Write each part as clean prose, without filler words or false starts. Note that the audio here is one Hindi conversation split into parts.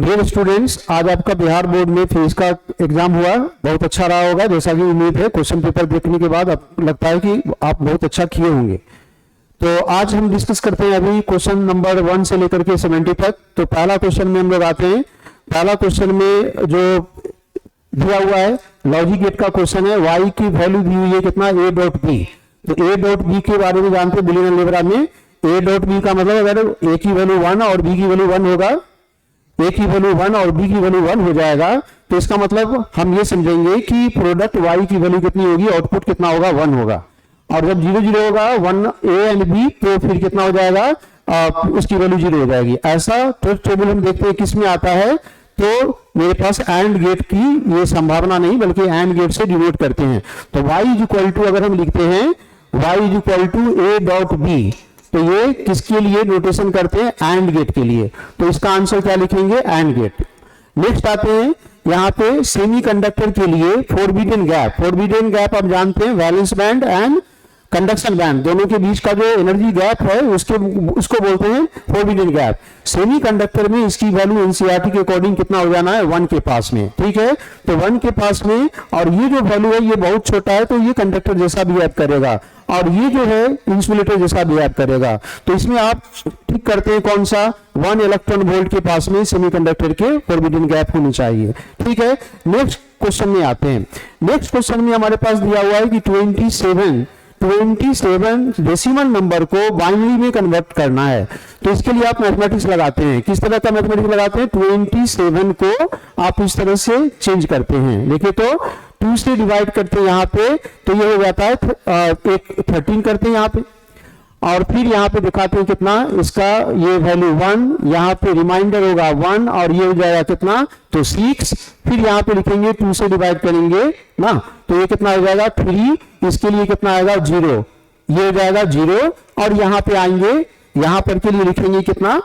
डियर स्टूडेंट्स, आज आपका बिहार बोर्ड में फिजिक्स का एग्जाम हुआ। बहुत अच्छा रहा होगा, जैसा कि उम्मीद है। क्वेश्चन पेपर देखने के बाद आपको लगता है कि आप बहुत अच्छा किए होंगे। तो आज हम डिस्कस करते हैं अभी क्वेश्चन नंबर 1 से लेकर के 70 तक। तो पहला क्वेश्चन में हम लोग आते हैं। पहला क्वेश्चन में जो दिया हुआ है लॉजिक गेट का क्वेश्चन है। y की वैल्यू दी हुई है कितना, a डॉट बी। तो a डॉट बी के बारे में जानते हैं बुलियन अलजेब्रा में। a डॉट बी का मतलब अगर a की वैल्यू 1 और b की वैल्यू 1 होगा, a की वैल्यू 1 और b की वैल्यू 1 हो जाएगा, तो इसका मतलब हम ये समझेंगे कि प्रोडक्ट y की वैल्यू कितनी होगी, आउटपुट कितना होगा, 1 होगा। और जब 0 0 होगा 1 a एंड b, तो फिर कितना हो जाएगा, उसकी वैल्यू 0 हो जाएगी। ऐसा ट्रुथ टेबल हम देखते हैं किस में आता है। तो मेरे पास एंड गेट की ये संभावना नहीं, बल्कि एंड गेट से डिनोट करते हैं। तो y इज इक्वल टू, अगर हम लिखते हैं y is equal to a dot b, तो ये किसके लिए नोटेशन करते हैं, एंड गेट के लिए। तो इसका आंसर क्या लिखेंगे, एंड गेट। नेक्स्ट आते हैं यहाँ पे सेमीकंडक्टर के लिए फोरबिडन गैप। फोरबिडन गैप आप जानते हैं, valence band and conduction band, दोनों के बीच का जो एनर्जी गैप है उसको बोलते हैं फोरबिडन गैप। सेमीकंडक्टर में इसकी वैल्यू एनसीईआरटी के अकॉर्डिंग कितना हो जाना है, 1 के पास में। ठीक है, तो 1 के पास में, और ये जो वैल्यू है ये बहुत छोटा है, तो ये कंडक्टर जैसा बिहेव करेगा, और ये जो है इंसुलेटर जैसा बिहेव करेगा। तो इसमें आप ठीक करते हैं कौन सा, 1 इलेक्ट्रॉन वोल्ट के पास में सेमीकंडक्टर के फोरबिडन गैप होनी चाहिए। ठीक है, नेक्स्ट क्वेश्चन में आते हैं। नेक्स्ट क्वेश्चन में हमारे पास दिया हुआ है कि 27 डेसिमल नंबर को बाइनरी में कन्वर्ट करना है। तो इसके लिए आप मैथमेटिक्स लगाते हैं। किस तरह का मैथमेटिक्स लगाते हैं, 27 को आप इस तरह से चेंज करते हैं। देखिए तो 2 से डिवाइड करते हैं यहाँ पे, तो ये हो जाता है 13 करते हैं यहाँ पे, और फिर यहाँ पे दिखाते हैं कितना इसका, ये वैल्यू 1, यहाँ पे रिमाइंडर होगा 1, और ये हो जाएगा कितना, तो 6। फिर यहाँ पे लिखेंगे 2 से डिवाइड करेंगे ना, तो ये कितना हो जाएगा 3, इसके लिए कितना आएगा 0, ये हो जाएगा 0। और यहाँ पे आएंगे, यहाँ पर के लिए लिखेंगे कितना,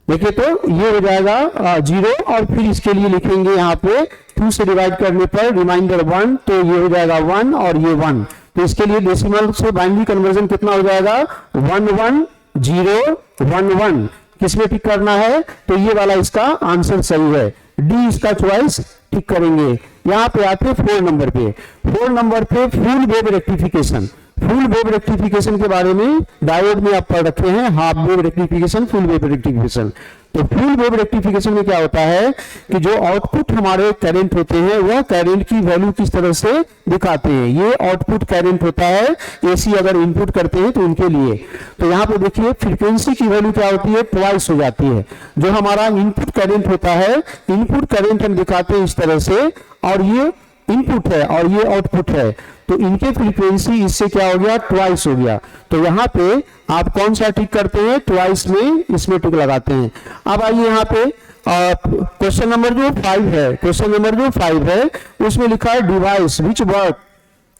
देखिए तो ये हो जाएगा 0, और फिर इसके लिए लिखेंगे यहाँ पे 2 से डिवाइड करने पर रिमाइंडर 1, तो ये हो जाएगा 1 और ये 1। तो इसके लिए डेसिमल से बाइनरी कन्वर्जन कितना हो जाएगा, 110111। किसमें टिक करना है, तो ये वाला इसका आंसर सही है, डी इसका चॉइस टिक करेंगे। यहाँ पे आते हैं 4 नंबर पे। 4 नंबर पे full wave rectification. Full wave rectification के बारे में डायोड में आप पढ़ रखे हैं, half wave rectification, full wave rectification. तो फुल वेव रेक्टिफिकेशन में क्या होता है कि जो आउटपुट हमारे करंट होते हैं वह करंट की वैल्यू किस तरह से दिखाते हैं। ये आउटपुट करंट होता है, एसी अगर इनपुट करते हैं तो उनके लिए। तो यहाँ पे देखिए फ्रीक्वेंसी की वैल्यू क्या होती है, ट्वाइस हो जाती है। जो हमारा इनपुट करंट होता है, इनपुट करंट हम दिखाते हैं इस तरह से, और ये इनपुट है और ये आउटपुट है, तो इनके फ्रीक्वेंसी इससे क्या हो गया, ट्वाइस हो गया। तो यहाँ पे आप कौन सा टिक करते हैं, ट्वाइस में इसमें टिक लगाते हैं। अब आइए यहाँ पे क्वेश्चन नंबर जो 5 है, क्वेश्चन नंबर जो 5 है उसमें लिखा है device which work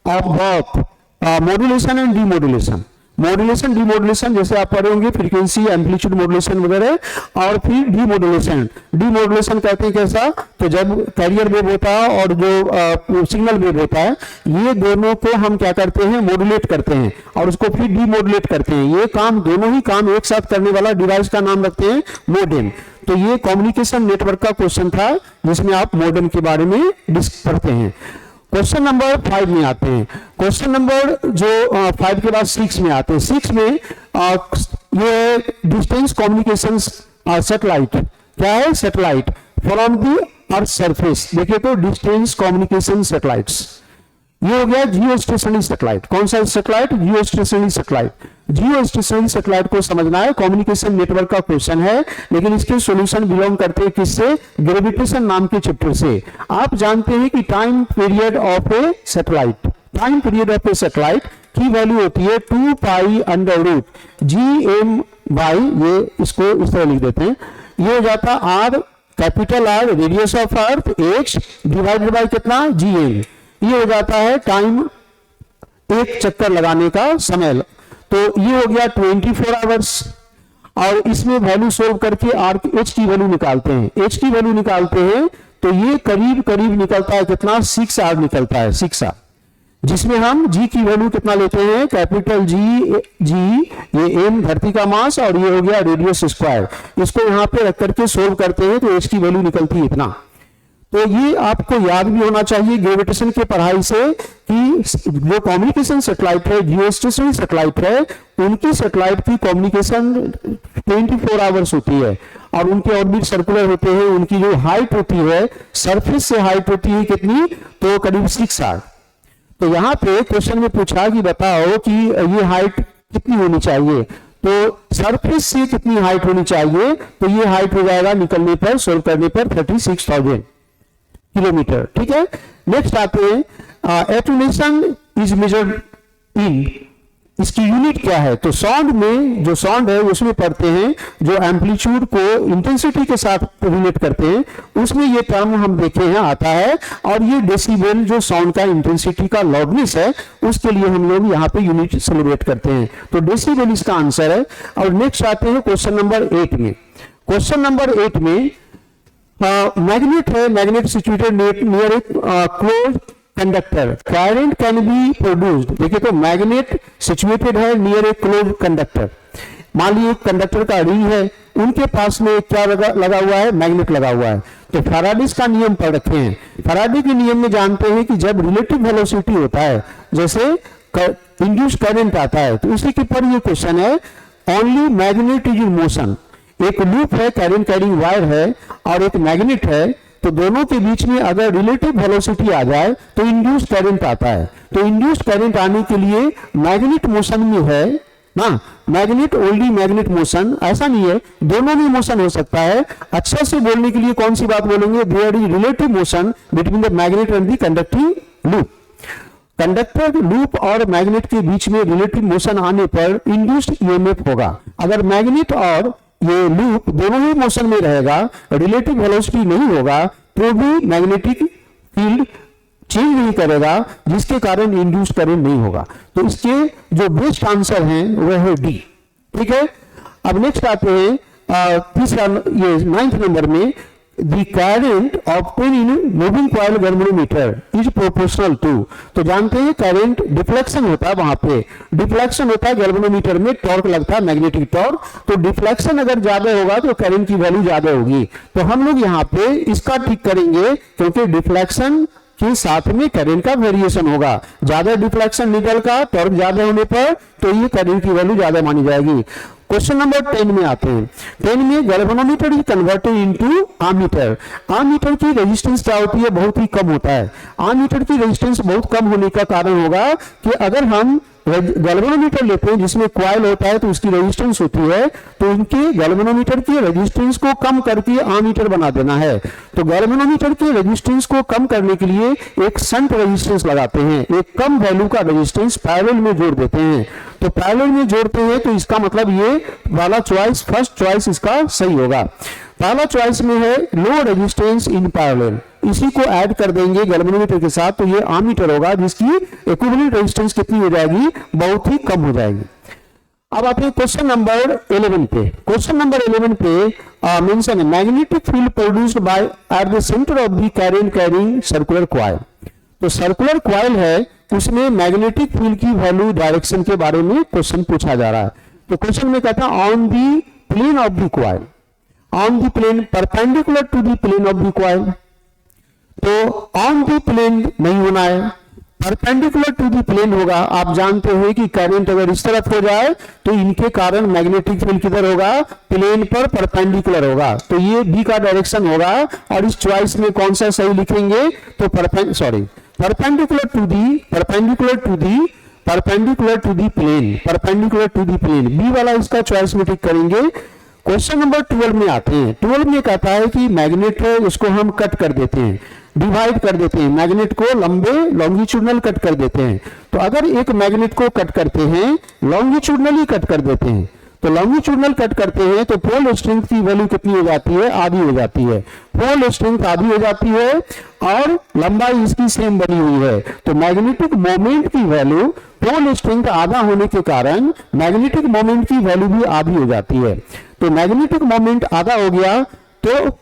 of both modulation and demodulation. Modulation demodulation जैसे आप पढ़े होंगे, फ्रीक्वेंसी एम्पलीट्यूड मॉड्यूलेशन वगैरह, और फिर डीमॉड्यूलेशन। डीमॉड्यूलेशन कहते हैं कैसा, तो जब कैरियर वेव होता है और जो सिग्नल वेव होता है, ये दोनों को हम क्या करते हैं, मॉड्यूलेट करते हैं और उसको फिर डीमॉड्यूलेट करते हैं। ये काम, दोनों ही काम एक साथ करने वाला डिवाइस का नाम रखते हैं मॉडेम। तो ये कम्युनिकेशन नेटवर्क का क्वेश्चन था जिसमें आप मॉडेम के बारे में डिस्कस करते हैं। क्वेश्चन नंबर 5 में आते हैं। क्वेश्चन नंबर जो 5 के बाद 6 में आते हैं। 6 में ये डिस्टेंस कम्युनिकेशन सैटेलाइट, क्या है, satellite from the earth surface. देखिए तो डिस्टेंस कम्युनिकेशन सैटेलाइट्स, ये हो गया जियो स्टेशनरी सैटेलाइट। कौन सा सैटेलाइट, जियो स्टेशनरी सैटेलाइट। जियो स्टेशनरी सैटेलाइट को समझना है, कम्युनिकेशन नेटवर्क का क्वेश्चन है, लेकिन इसके सॉल्यूशन बिलोंग करते हैं किससे, ग्रेविटेशन नाम के चैप्टर से। आप जानते हैं कि time period of a satellite, time period of a satellite की वैल्यू होती है 2 pi under root GM by, ये इसको इस तरह लिख देते हैं, ये हो जाता R, capital R, radius of earth H divided by कितना, GM। ये हो जाता है टाइम, एक चक्कर लगाने का समय। तो ये हो गया 24 आवर्स, और इसमें वैल्यू सोल्व करके आर H की वैल्यू निकालते हैं। H की वैल्यू निकालते हैं तो ये करीब करीब निकलता है कितना, 6 आवर निकलता है, 6 आवर। जिसमें हम जी की वैल्यू कितना लेते हैं, कैपिटल जी, ये एम धरती का मास और ये हो गया रेडियस स्क्वायर। इसको यहाँ पे रख करके सोल्व करते हैं तो एच की वैल्यू निकलती है इतना। तो ये आपको याद भी होना चाहिए ग्रेविटेशन की पढ़ाई से कि जो कम्युनिकेशन सैटेलाइट है, जियोस्टेशनरी सैटेलाइट है, उनकी सैटेलाइट की कम्युनिकेशन 24 आवर्स होती है और उनके ऑर्बिट सर्कुलर होते हैं। उनकी जो हाइट होती है, सरफेस से हाइट होती है कितनी, तो करीब 6 आर। तो यहाँ पे क्वेश्चन में पूछा कि बताओ कि ये हाइट कितनी होनी चाहिए, तो सरफेस से कितनी हाइट होनी चाहिए, तो ये हाइट हो जाएगा निकलने पर, सोल्व करने पर 36,000 किलोमीटर। ठीक है, नेक्स्ट आते हैं एटोनेशन इज मेजर्ड इन, इसकी यूनिट क्या है, तो साउंड में, जो साउंड है उसमें पढ़ते हैं, जो एम्पलीट्यूड को इंटेंसिटी के साथ रिलेट करते हैं, उसमें ये टर्म हम देखे हैं आता है। और ये डेसिबल जो साउंड का इंटेंसिटी का लाउडनेस है, उसके लिए हम लोग यहाँ पे यूनिट सेलिब्रेट करते हैं, तो डेसिबल इसका आंसर है। और नेक्स्ट आते हैं क्वेश्चन नंबर 8 में। क्वेश्चन नंबर 8 में मैग्नेट है, magnet situated near A close conductor, current can be produced. देखिए, तो मैग्नेट सिचुएटेड है नियर ए क्लोज कंडक्टर। मान लीजिए कंडक्टर का रिंग है, उनके पास में क्या लगा हुआ है, मैग्नेट लगा हुआ है। तो फैराडेज का नियम पढ़ रखे हैं। फैराडे के नियम में जानते हैं कि जब रिलेटिव वेलोसिटी होता है, जैसे इंड्यूस करंट आता है, तो उसी के पर ये क्वेश्चन है, only magnet is in motion. एक लूप है, कैरिंग कैरिंग वायर है और एक मैग्नेट है, तो दोनों के बीच में अगर रिलेटिव वेलोसिटी आ जाए तो इंड्यूस करंट आता है। तो इंड्यूस करंट आने के लिए मैग्नेट मोशन में है ना, मैग्नेट ओनली मैग्नेट मोशन, ऐसा नहीं है, दोनों में मोशन हो सकता है। अच्छा से बोलने के लिए कौन सी बात बोलेंगे, there is relative motion between the magnet and the conducting loop. Conductor loop और मैग्नेट के बीच में रिलेटिव मोशन आने पर इंड्यूस्ड ईएमएफ होगा। अगर मैग्नेट और ये लूप दोनों ही मोशन में रहेगा, रिलेटिव वेलोसिटी नहीं होगा, तो भी मैग्नेटिक फील्ड चेंज नहीं करेगा, जिसके कारण इंड्यूस करंट नहीं होगा। तो इसके जो बेस्ट आंसर हैं वह है डी। ठीक है, अब नेक्स्ट आते हैं तीसरा, ये 9th नंबर में, the current obtain in moving coil galvanometer is proportional to. तो जानते हैं करंट डिफ्लेक्शन होता है, वहां पे डिफ्लेक्शन होता है गैल्वेनोमीटर में, टॉर्क लगता है मैग्नेटिक टॉर्क। तो डिफ्लेक्शन अगर ज्यादा होगा तो करंट की वैल्यू ज्यादा होगी। तो हम लोग यहाँ पे इसका टिक करेंगे, क्योंकि डिफ्लेक्शन के साथ में करंट का वेरिएशन होगा। ज्यादा डिफ्लेक्शन निकल का टॉर्क ज्यादा होने पर तो ये करंट की वैल्यू ज्यादा मानी जाएगी। क्वेश्चन नंबर 10 में आते हैं। 10 में galvanometer is converted into ammeter. Ammeter की रेजिस्टेंस क्या होती है, बहुत ही कम होता है। आमीटर की रेजिस्टेंस बहुत कम होने का कारण होगा कि अगर हम गैल्वेनोमीटर लेते हैं जिसमें कॉइल होता है तो उसकी रेजिस्टेंस होती है, तो उनके गैल्वेनोमीटर की रेजिस्टेंस को कम करके आमीटर बना देना है। तो गैल्वेनोमीटर की रेजिस्टेंस को कम करने के लिए एक शंट रेजिस्टेंस लगाते हैं, एक कम वैल्यू का रेजिस्टेंस पैरेलल में जोड़ देते हैं। तो पैरेलल में जोड़ते हैं तो इसका मतलब ये वाला चॉइस, फर्स्ट चॉइस इसका सही होगा। पहला चॉइस में है लो रेजिस्टेंस इन पैरेलल, इसी को ऐड कर देंगे गैल्वेनोमीटर के साथ, तो ये आमीटर होगा, जिसकी इक्विवेलेंट रेजिस्टेंस कितनी हो जाएगी, बहुत ही कम हो जाएगी। अब आते हैं क्वेश्चन नंबर 11 पे। क्वेश्चन नंबर 11 पे मेंशन है magnetic field produced by at the centre of the current carrying circular coil. तो सर्कुलर कॉइल है, उसमें मैग्नेटिक फील्ड की वैल्यू डायरेक्शन के बारे में क्वेश्चन पूछा जा रहा है। तो क्वेश्चन में कहता है on the plane of the coil, on the plane perpendicular to the plane of the coil. तो ऑन द प्लेन नहीं होना है, परपेंडिकुलर टू द प्लेन होगा। आप जानते हो कि करंट अगर इस तरफ हो जाए तो इनके कारण मैग्नेटिक फील्ड किधर होगा, प्लेन पर परपेंडिकुलर होगा। तो ये बी का डायरेक्शन होगा। और इस चॉइस में कौन सा सही लिखेंगे, तो perpendicular to the plane, B वाला इसका चॉइस में टिक करेंगे। क्वेश्चन नंबर 12 में आते हैं। 12 में कहता है कि मैग्नेट है, उसको हम कट कर देते हैं, डिवाइड कर देते हैं, मैग्नेट को लंबे लॉन्गिट्यूडनल कट कर देते हैं। तो अगर एक मैग्नेट को कट करते हैं, लॉन्गिट्यूडनली कट कर देते हैं, तो लॉन्गिट्यूडनल कट करते हैं तो पोल स्ट्रेंथ की वैल्यू कितनी हो जाती है, आधी हो जाती है। पोल स्ट्रेंथ आधी हो जाती है और लंबाई इसकी सेम बनी हुई है। तो मैग्नेटिक मोमेंट की वैल्यू, पोल स्ट्रेंथ आधा होने के कारण मैग्नेटिक मोमेंट की वैल्यू भी आधी हो जाती है। तो मैग्नेटिक मोमेंट आधा हो गया, तो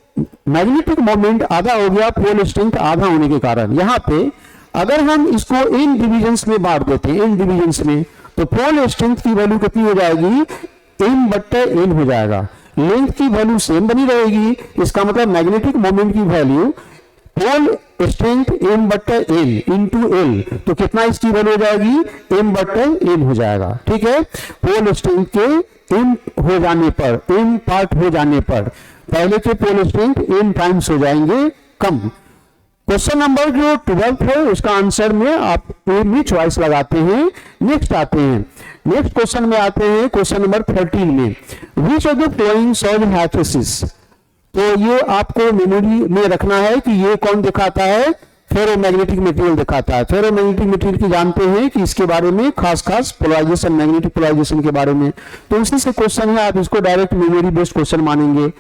मैग्नेटिक मोमेंट आधा हो गया पोल स्ट्रेंथ आधा होने के कारण। यहाँ पे अगर हम इसको इन डिविजन्स में बांट देते हैं, इन डिविजन्स में, तो पोल स्ट्रेंथ की वैल्यू कितनी हो जाएगी, m/n हो जाएगा। लेंथ की वैल्यू सेम बनी रहेगी, इसका मतलब मैग्नेटिक मोमेंट की value pole strength m/n into L, तो कितना इसकी वैल्यू हो जाएगी, m/n हो जाएगा। ठीक है, पोल स्ट्रेंथ के m हो जाने पर, m पार्ट हो जाने पर पहले के पोल स्ट्रेंथ n टाइम्स हो जाएंगे कम। क्वेश्चन नंबर जो 12 है उसका आंसर में आप ए में चॉइस लगाते हैं। नेक्स्ट आते हैं, नेक्स्ट क्वेश्चन में आते हैं क्वेश्चन नंबर 13 में, which of the flowing shows hypothesis. तो ये आपको मेमोरी में रखना है कि ये कौन दिखाता है, फेरोमैग्नेटिक मटेरियल दिखाता है। फेरोमैग्नेटिक मटेरियल की जानते हैं कि इसके बारे में खास खास पोलराइजेशन, मैग्नेटिक पोलराइजेशन के बारे में, तो उसी से क्वेश्चन है, आप इसको डायरेक्ट मेमोरी बेस्ड क्वेश्चन मानेंगे।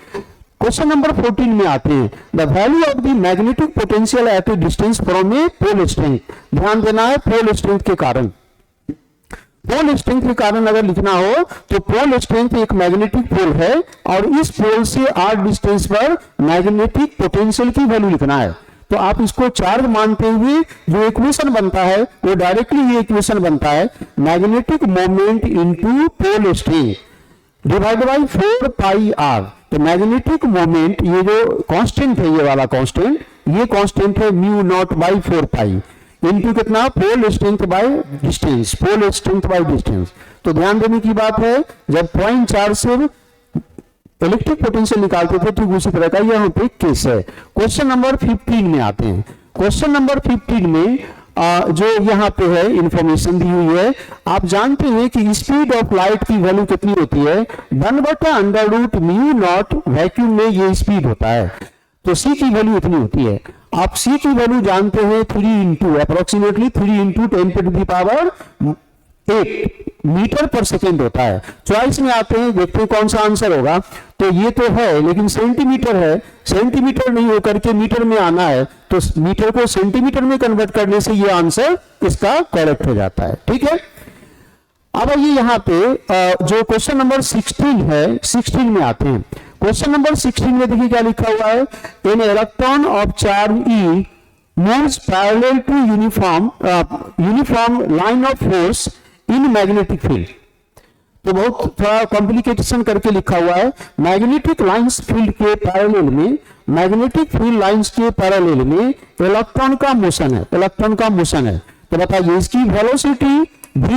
क्वेश्चन नंबर 14 में आते हैं, the value of the magnetic potential at a distance from a pole strength. ध्यान देना है पोल स्ट्रेंथ के कारण, पोल स्ट्रेंथ के कारण अगर लिखना हो तो पोल स्ट्रेंथ एक मैग्नेटिक पोल है और इस पोल से r डिस्टेंस पर मैग्नेटिक पोटेंशियल की वैल्यू लिखना है। तो आप इसको चार्ज मानते हुए जो इक्वेशन बनता है वो डायरेक्टली ये इक्वेशन बनता है, magnetic moment into pole strength divide by 4 pi r। तो मैग्नेटिक मोमेंट, ये जो कांस्टेंट है, ये वाला कांस्टेंट, ये कांस्टेंट है mu naught by 4 pi into कितना, pole strength by distance, pole strength by distance. तो ध्यान देने की बात है, जब 0.4 से इलेक्ट्रिक पोटेंशियल निकालते थे ठीक उसी तरह का यहाँ पे केस है। क्वेश्चन नंबर 15 में आते हैं। क्वेश्चन नंबर 15 में जो यहाँ पे है इंफॉर्मेशन दी हुई है, आप जानते हैं कि स्पीड ऑफ लाइट की वैल्यू कितनी होती है, 1/√μ0 वैक्यूम में ये स्पीड होता है। तो c की वैल्यू इतनी होती है, आप c की वैल्यू जानते हैं 3 इंटू अप्रोक्सीमेटली 3 इंटू 10⁸ मीटर पर सेकेंड होता है। चॉइस में आते हैं, देखते हैं कौन सा आंसर होगा। तो ये तो है लेकिन सेंटीमीटर है, सेंटीमीटर नहीं होकर के मीटर में आना है, तो मीटर को सेंटीमीटर में कन्वर्ट करने से ये आंसर इसका करेक्ट हो जाता है। ठीक है, अब ये यहाँ पे जो क्वेश्चन नंबर 16 है, 16 में आते हैं। क्वेश्चन नंबर 16 में देखिए क्या लिखा हुआ है, an electron of charge E moves parallel to uniform line of force in magnetic field। तो बहुत थोड़ा कॉम्प्लिकेशन करके लिखा हुआ है, मैग्नेटिक लाइंस फील्ड के पैरेलल में, मैग्नेटिक फील्ड लाइंस के पैरेलल में इलेक्ट्रॉन का मोशन है, इलेक्ट्रॉन का मोशन है। तो बताइए इसकी वेलोसिटी v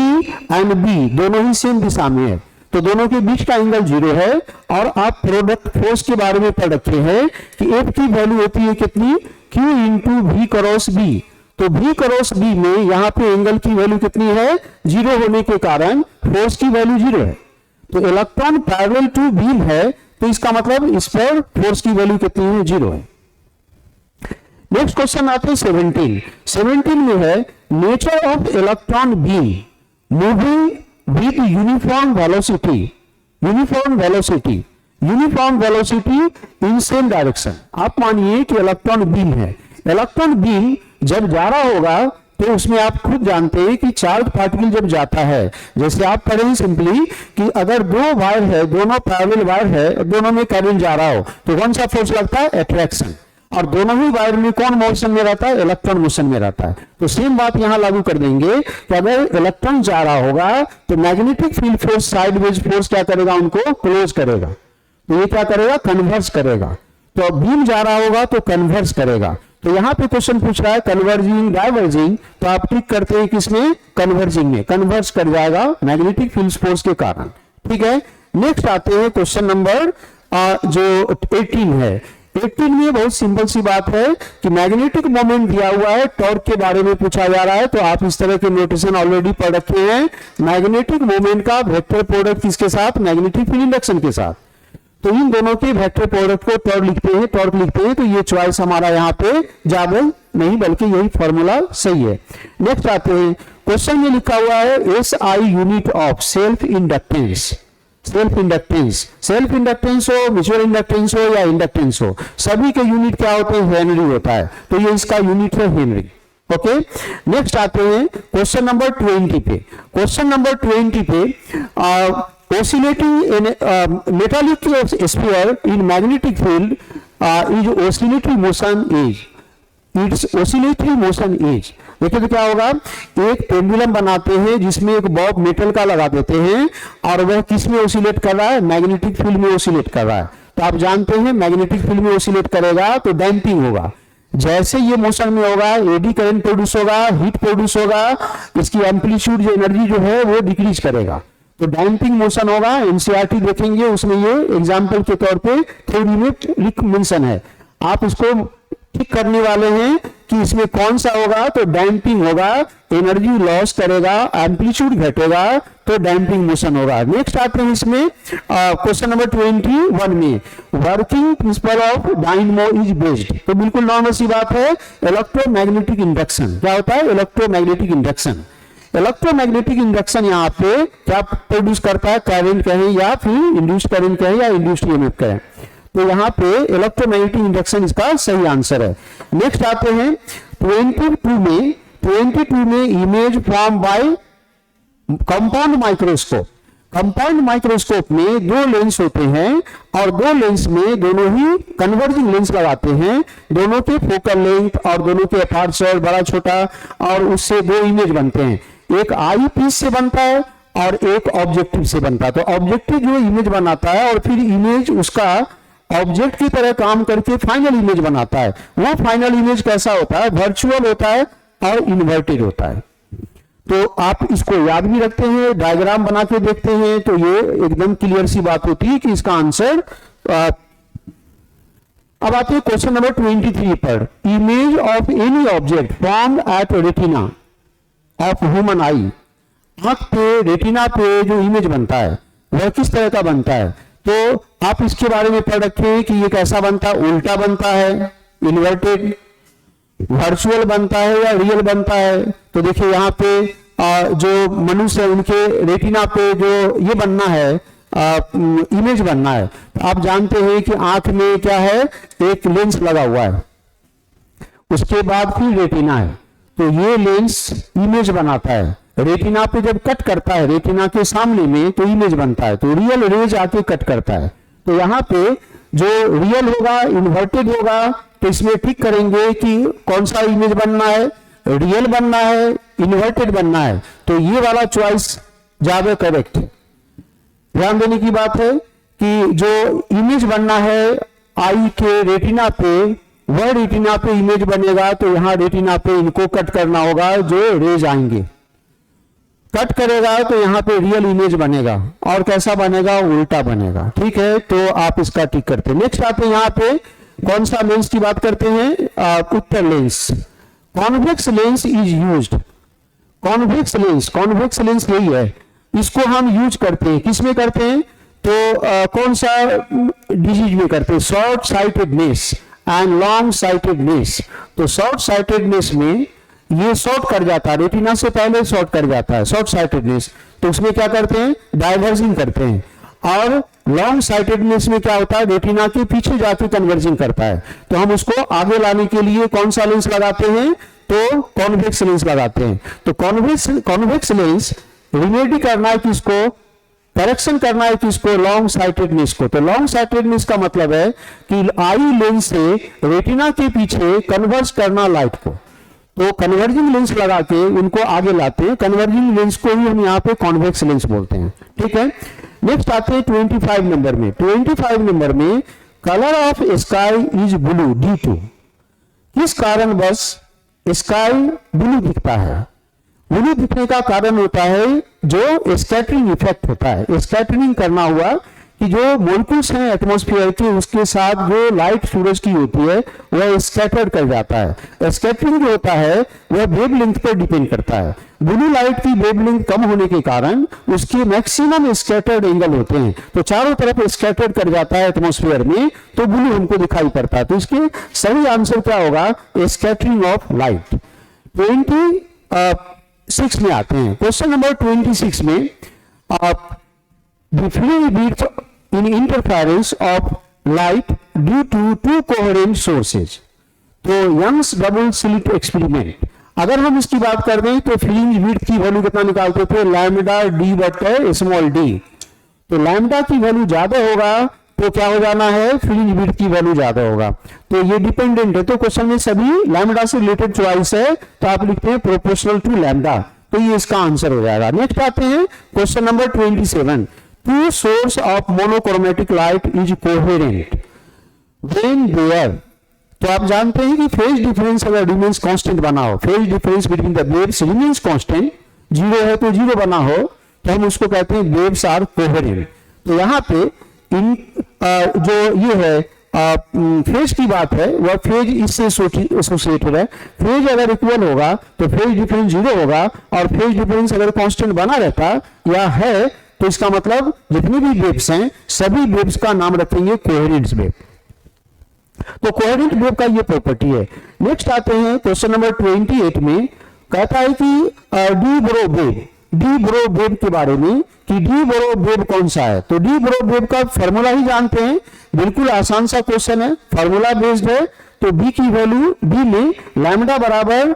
एंड b दोनों ही सेम दिशा में है, तो दोनों के बीच का एंगल 0 है। और आप प्रोडक्ट फोर्स के बारे में पढ़ रखे हैं कि F की वैल्यू होती है कितनी, Q into v cross b। तो v क्रॉस b में यहाँ पे एंगल की वैल्यू कितनी है, 0 होने के कारण फोर्स की वैल्यू 0 है। तो इलेक्ट्रॉन पैरेलल टू बीम है, तो इसका मतलब इस पर फोर्स की वैल्यू कितनी है, 0 है। नेक्स्ट क्वेश्चन आते हैं 17 में है, nature of electron beam moving with uniform velocity in same direction. आप मानिए कि इलेक्ट्रॉन बीम है, इलेक्ट्रॉन बीम जब जा रहा होगा तो उसमें आप खुद जानते हैं कि चार्ज पार्टिकल जब जाता है, जैसे आप पढ़ें सिंपली कि अगर दो वायर है, दोनों पैरेलल वायर है, दोनों में करंट जा रहा हो तो कौन सा फोर्स लगता है, अट्रैक्शन। और दोनों ही वायर में कौन मोशन में रहता है, इलेक्ट्रॉन मोशन में रहता है। तो सेम बात यहां लागू कर देंगे कि अगर इलेक्ट्रॉन जा रहा होगा तो magnetic field force, sideways force क्या करेगा, उनको क्लोज करेगा। तो ये क्या करेगा, कन्वर्स करेगा। तो बीम जा रहा होगा तो कन्वर्स करेगा। तो यहां पे क्वेश्चन पूछ रहा है कन्वर्जिंग डाइवर्जिंग, तो आप टिक करते हैं किसमें, कन्वर्जिंग में, कन्वर्स कर जाएगा मैग्नेटिक फील्ड फोर्स के कारण। ठीक है, नेक्स्ट आते हैं क्वेश्चन नंबर जो 18 है। 18 में बहुत सिंपल सी बात है कि मैग्नेटिक मोमेंट दिया हुआ है, टॉर्क के बारे में पूछा जा रहा है। तो आप इस तरह के नोटेशन ऑलरेडी पढ़ रखे हैं, मैग्नेटिक मोमेंट का वेक्टर प्रोडक्ट किसके साथ, मैग्नेटिक फील्ड इंडक्शन के साथ। तो इन दोनों के वेक्टर प्रोडक्ट को टॉर्क लिखते हैं। तो ये चॉइस हमारा यहाँ पे ज्यादा नहीं बल्कि यही फॉर्मूला सही है। नेक्स्ट आते हैं, क्वेश्चन में लिखा हुआ है SI unit of self inductance हो, म्यूचुअल इंडक्टेंस हो या इंडक्टेंस हो, सभी के यूनिट क्या होते हैं, हेनरी होता है। तो ये इसका यूनिट है हेनरी। ओके, नेक्स्ट आते हैं क्वेश्चन नंबर 20 पे। क्वेश्चन नंबर 20 पे oscillating in metallic sphere in magnetic field is oscillatory motion is, its oscillatory motion is। देखिए तो क्या होगा, एक पेंडुलम बनाते हैं जिसमें एक बॉब मेटल का लगा देते हैं और वह किस में ओसिलेट कर रहा है, मैग्नेटिक फील्ड में ओसिलेट कर रहा है। तो आप जानते हैं मैग्नेटिक फील्ड में ओसिलेट करेगा तो डैम्पिंग होगा, जैसे ये मोशन में होगा एडी करंट प्रोड्यूस होगा, हीट प्रोड्यूस होगा, इसकी एम्पलीट्यूड जो एनर्जी जो है वो डिक्रीज करेगा, तो डैम्पिंग मोशन होगा। एनसीईआरटी देखेंगे उसमें ये एग्जांपल के तौर पे थ्योरी में मेंशन है। आप इसको ठीक करने वाले हैं कि इसमें कौन सा होगा, तो डैम्पिंग होगा, एनर्जी लॉस करेगा, एम्पलीट्यूड घटेगा तो डैम्पिंग मोशन होगा। नेक्स्ट आते हैं इसमें क्वेश्चन नंबर 21 में, working principle of dynamo is based. तो बिल्कुल नॉर्मल सी बात है, इलेक्ट्रोमैग्नेटिक इंडक्शन। क्या होता है, इलेक्ट्रोमैग्नेटिक इंडक्शन। इलेक्ट्रोमैग्नेटिक इंडक्शन यहाँ पे क्या प्रोड्यूस करता है, करंट कहें या फिर इंड्यूस्ड करंट कहें या इंड्यूस्ड ईएमएफ कहें, तो यहाँ पे इलेक्ट्रोमैग्नेटिक इंडक्शन इसका सही आंसर है। नेक्स्ट आते हैं 22 में image form by compound microscope. Compound microscope में दो लेंस होते हैं और दो लेंस में दोनों ही कन्वर्जिंग लेंस लगाते हैं, दोनों के फोकल लेंथ और दोनों के अपर्चर बड़ा छोटा, और उससे दो इमेज बनते हैं, एक आई पीस से बनता है और एक ऑब्जेक्टिव से बनता है। तो ऑब्जेक्टिव जो इमेज बनाता है और फिर इमेज उसका ऑब्जेक्ट की तरह काम करके फाइनल इमेज बनाता है। वो फाइनल इमेज कैसा होता है, वर्चुअल होता है और इन्वर्टेड होता है। तो आप इसको याद भी रखते हैं, डायग्राम बना के देखते हैं तो ये एकदम क्लियर सी बात होती है कि इसका आंसर। अब आते हैं क्वेश्चन नंबर 23 पर, image of any object formed at retina of human आई। आंख पे, रेटिना पे जो इमेज बनता है वह किस तरह का बनता है, तो आप इसके बारे में पढ़ रखें कि ये कैसा बनता है, उल्टा बनता है, इन्वर्टेड, वर्चुअल बनता है या रियल बनता है। तो देखिए यहाँ पे जो मनुष्य है उनके रेटिना पे जो ये बनना है, इमेज बनना है, तो आप जानते हैं कि आंख में क्या है, एक लेंस लगा हुआ है, उसके बाद फिर रेटिना है, तो ये लेंस इमेज बनाता है। रेटिना पे जब कट करता है, रेटिना के सामने में, तो इमेज बनता है, तो रियल रेज आके कट करता है। तो यहाँ पे जो रियल होगा, इन्वर्टेड होगा, तो इसमें ठीक करेंगे कि कौन सा इमेज बनना है, रियल बनना है, इन्वर्टेड बनना है, तो ये वाला चॉइस ज्यादा करेक्ट। ध्यान देने की बात है कि जो इमेज बनना है आई के रेटिना पे, वह रेटिना पे इमेज बनेगा, तो यहां रेटिना पे इनको कट करना होगा, जो रेज आएंगे, कट करेगा तो यहां पे रियल इमेज बनेगा, और कैसा बनेगा, उल्टा बनेगा। ठीक है, तो आप इसका टिक करते हैं। नेक्स्ट आते हैं यहाँ पे कौन सा लेंस की बात करते हैं, उत्तर lens. Convex lens is used. Convex lens यही है, इसको हम यूज करते हैं, किस में करते हैं, तो कौन सा डिजीज में करते हैं, short sightedness and long sightedness. तो शॉर्ट साइटेडनेस में ये शॉर्ट कर जाता है, रेटिना से पहले शॉर्ट कर जाता है, शॉर्ट साइटेडनेस, तो उसमें क्या करते हैं, डाइवर्जिंग करते हैं। और लॉन्ग साइटेडनेस में क्या होता है, रेटिना के पीछे जाके कन्वर्जिंग करता है, तो हम उसको आगे लाने के लिए कौन सा लेंस लगाते हैं, तो कॉन्वेक्स लेंस लगाते हैं। तो कॉन्वेक्स लेंस रिमेडी करना है किसको, करेक्शन करना है किसको, लॉन्ग साइटेडनेस को। तो लॉन्ग साइटेडनेस का मतलब है कि आई लेंस से रेटिना के पीछे कन्वर्ज करना लाइट को, तो कन्वर्जिंग लेंस लगा के उनको आगे लाते हैं, कन्वर्जिंग लेंस को ही हम यहाँ पे कॉन्वेक्स लेंस बोलते हैं। ठीक है, नेक्स्ट आते हैं 25 नंबर में। 25 नंबर में colour of sky is blue due to, किस कारण बस स्काई ब्लू दिखता है। ब्लू दिखने का कारण होता है जो स्कैटरिंग इफेक्ट होता है, स्कैटरिंग करना हुआ कि जो मॉलिक्यूल्स हैं एटमॉस्फेयर के, उसके साथ जो लाइट सूरज की होती है वह स्कैटर्ड कर जाता है। स्कैटरिंग जो होता है वह वेवलेंथ पर डिपेंड करता है। ब्लू लाइट की वेवलेंथ कम होने के कारण उसके मैक्सिमम स्कैटर्ड एंगल होते हैं, तो चारों तरफ स्कैटर्ड कर जाता है एटमॉस्फेयर में, तो ब्लू हमको दिखाई पड़ता है। तो इसके सही आंसर क्या होगा, स्कैटरिंग ऑफ लाइट। 26 में आते हैं, क्वेश्चन नंबर 26 में the fluid beats in interference of light due to two coherent sources। तो यंग्स डबल स्लिट एक्सपेरिमेंट, अगर हम इसकी बात कर दें तो फ्रिंज विड्थ की वैल्यू कितना निकालते थे, लैम्डा डी बटे स्मॉल डी। तो लैम्डा की वैल्यू ज्यादा होगा तो क्या हो जाना है, फ्रिंज विड्थ की वैल्यू ज्यादा होगा। तो ये डिपेंडेंट है, तो क्वेश्चन में सभी लैम्डा से रिलेटेड चॉइस है, तो आप लिखते हैं प्रोपोर्शनल टू लैम्डा, तो ये इसका आंसर हो जाएगा। नेक्स्ट आते हैं question number 27। Two source of monochromatic light is coherent when there, तो आप जानते हैं कि फेज डिफरेंस अगर रिमेन्स कांस्टेंट बना हो, phase difference between the waves remains constant, zero है तो जीरो बना हो, तो हम उसको कहते हैं वेव्स आर कोहेरेंट। तो यहाँ पे इन जो ये है फेज की बात है, वह फेज इससे एसोसिएटेड है। फेज अगर इक्वल होगा तो फेज डिफरेंस जीरो होगा, और फेज डिफरेंस अगर कांस्टेंट बना रहता या है, तो इसका मतलब जितनी भी वेव्स हैं सभी वेव्स का नाम रखेंगे कोहेरेंट वेव। तो कोहेरेंट वेव का ये प्रॉपर्टी है। नेक्स्ट आते हैं क्वेश्चन नंबर 28 में, कहता है कि D bro wave, D bro wave के बारे में कि डी ब्रो वेव कौन सा है। तो डी ब्रो वेव का फॉर्मूला ही जानते हैं, बिल्कुल आसान सा क्वेश्चन है, फॉर्मूला बेस्ड है। तो बी की वैल्यू, बी में लैम्डा बराबर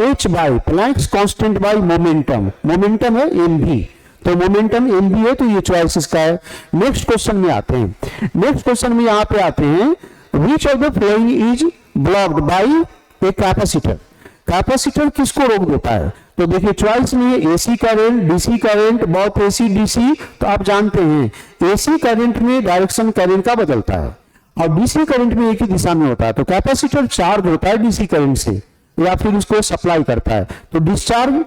H by Planck's constant by momentum, momentum है एम भी, तो मोमेंटम एम भी है, तो ये चॉइस इसका है। नेक्स्ट क्वेश्चन में आते हैं, नेक्स्ट क्वेश्चन में यहाँ पे आते हैं, which of the following is blocked by a capacitor, capacitor किसको रोक देता है। तो देखिए चॉइस में एसी करंट, डीसी करंट, बहुत एसी डीसी, तो आप जानते हैं एसी करंट में डायरेक्शन करंट का बदलता है और डीसी करंट में एक ही दिशा में होता है। तो कैपेसिटर चार्ज होता है डीसी करंट से या फिर उसको सप्लाई करता है, तो डिस्चार्ज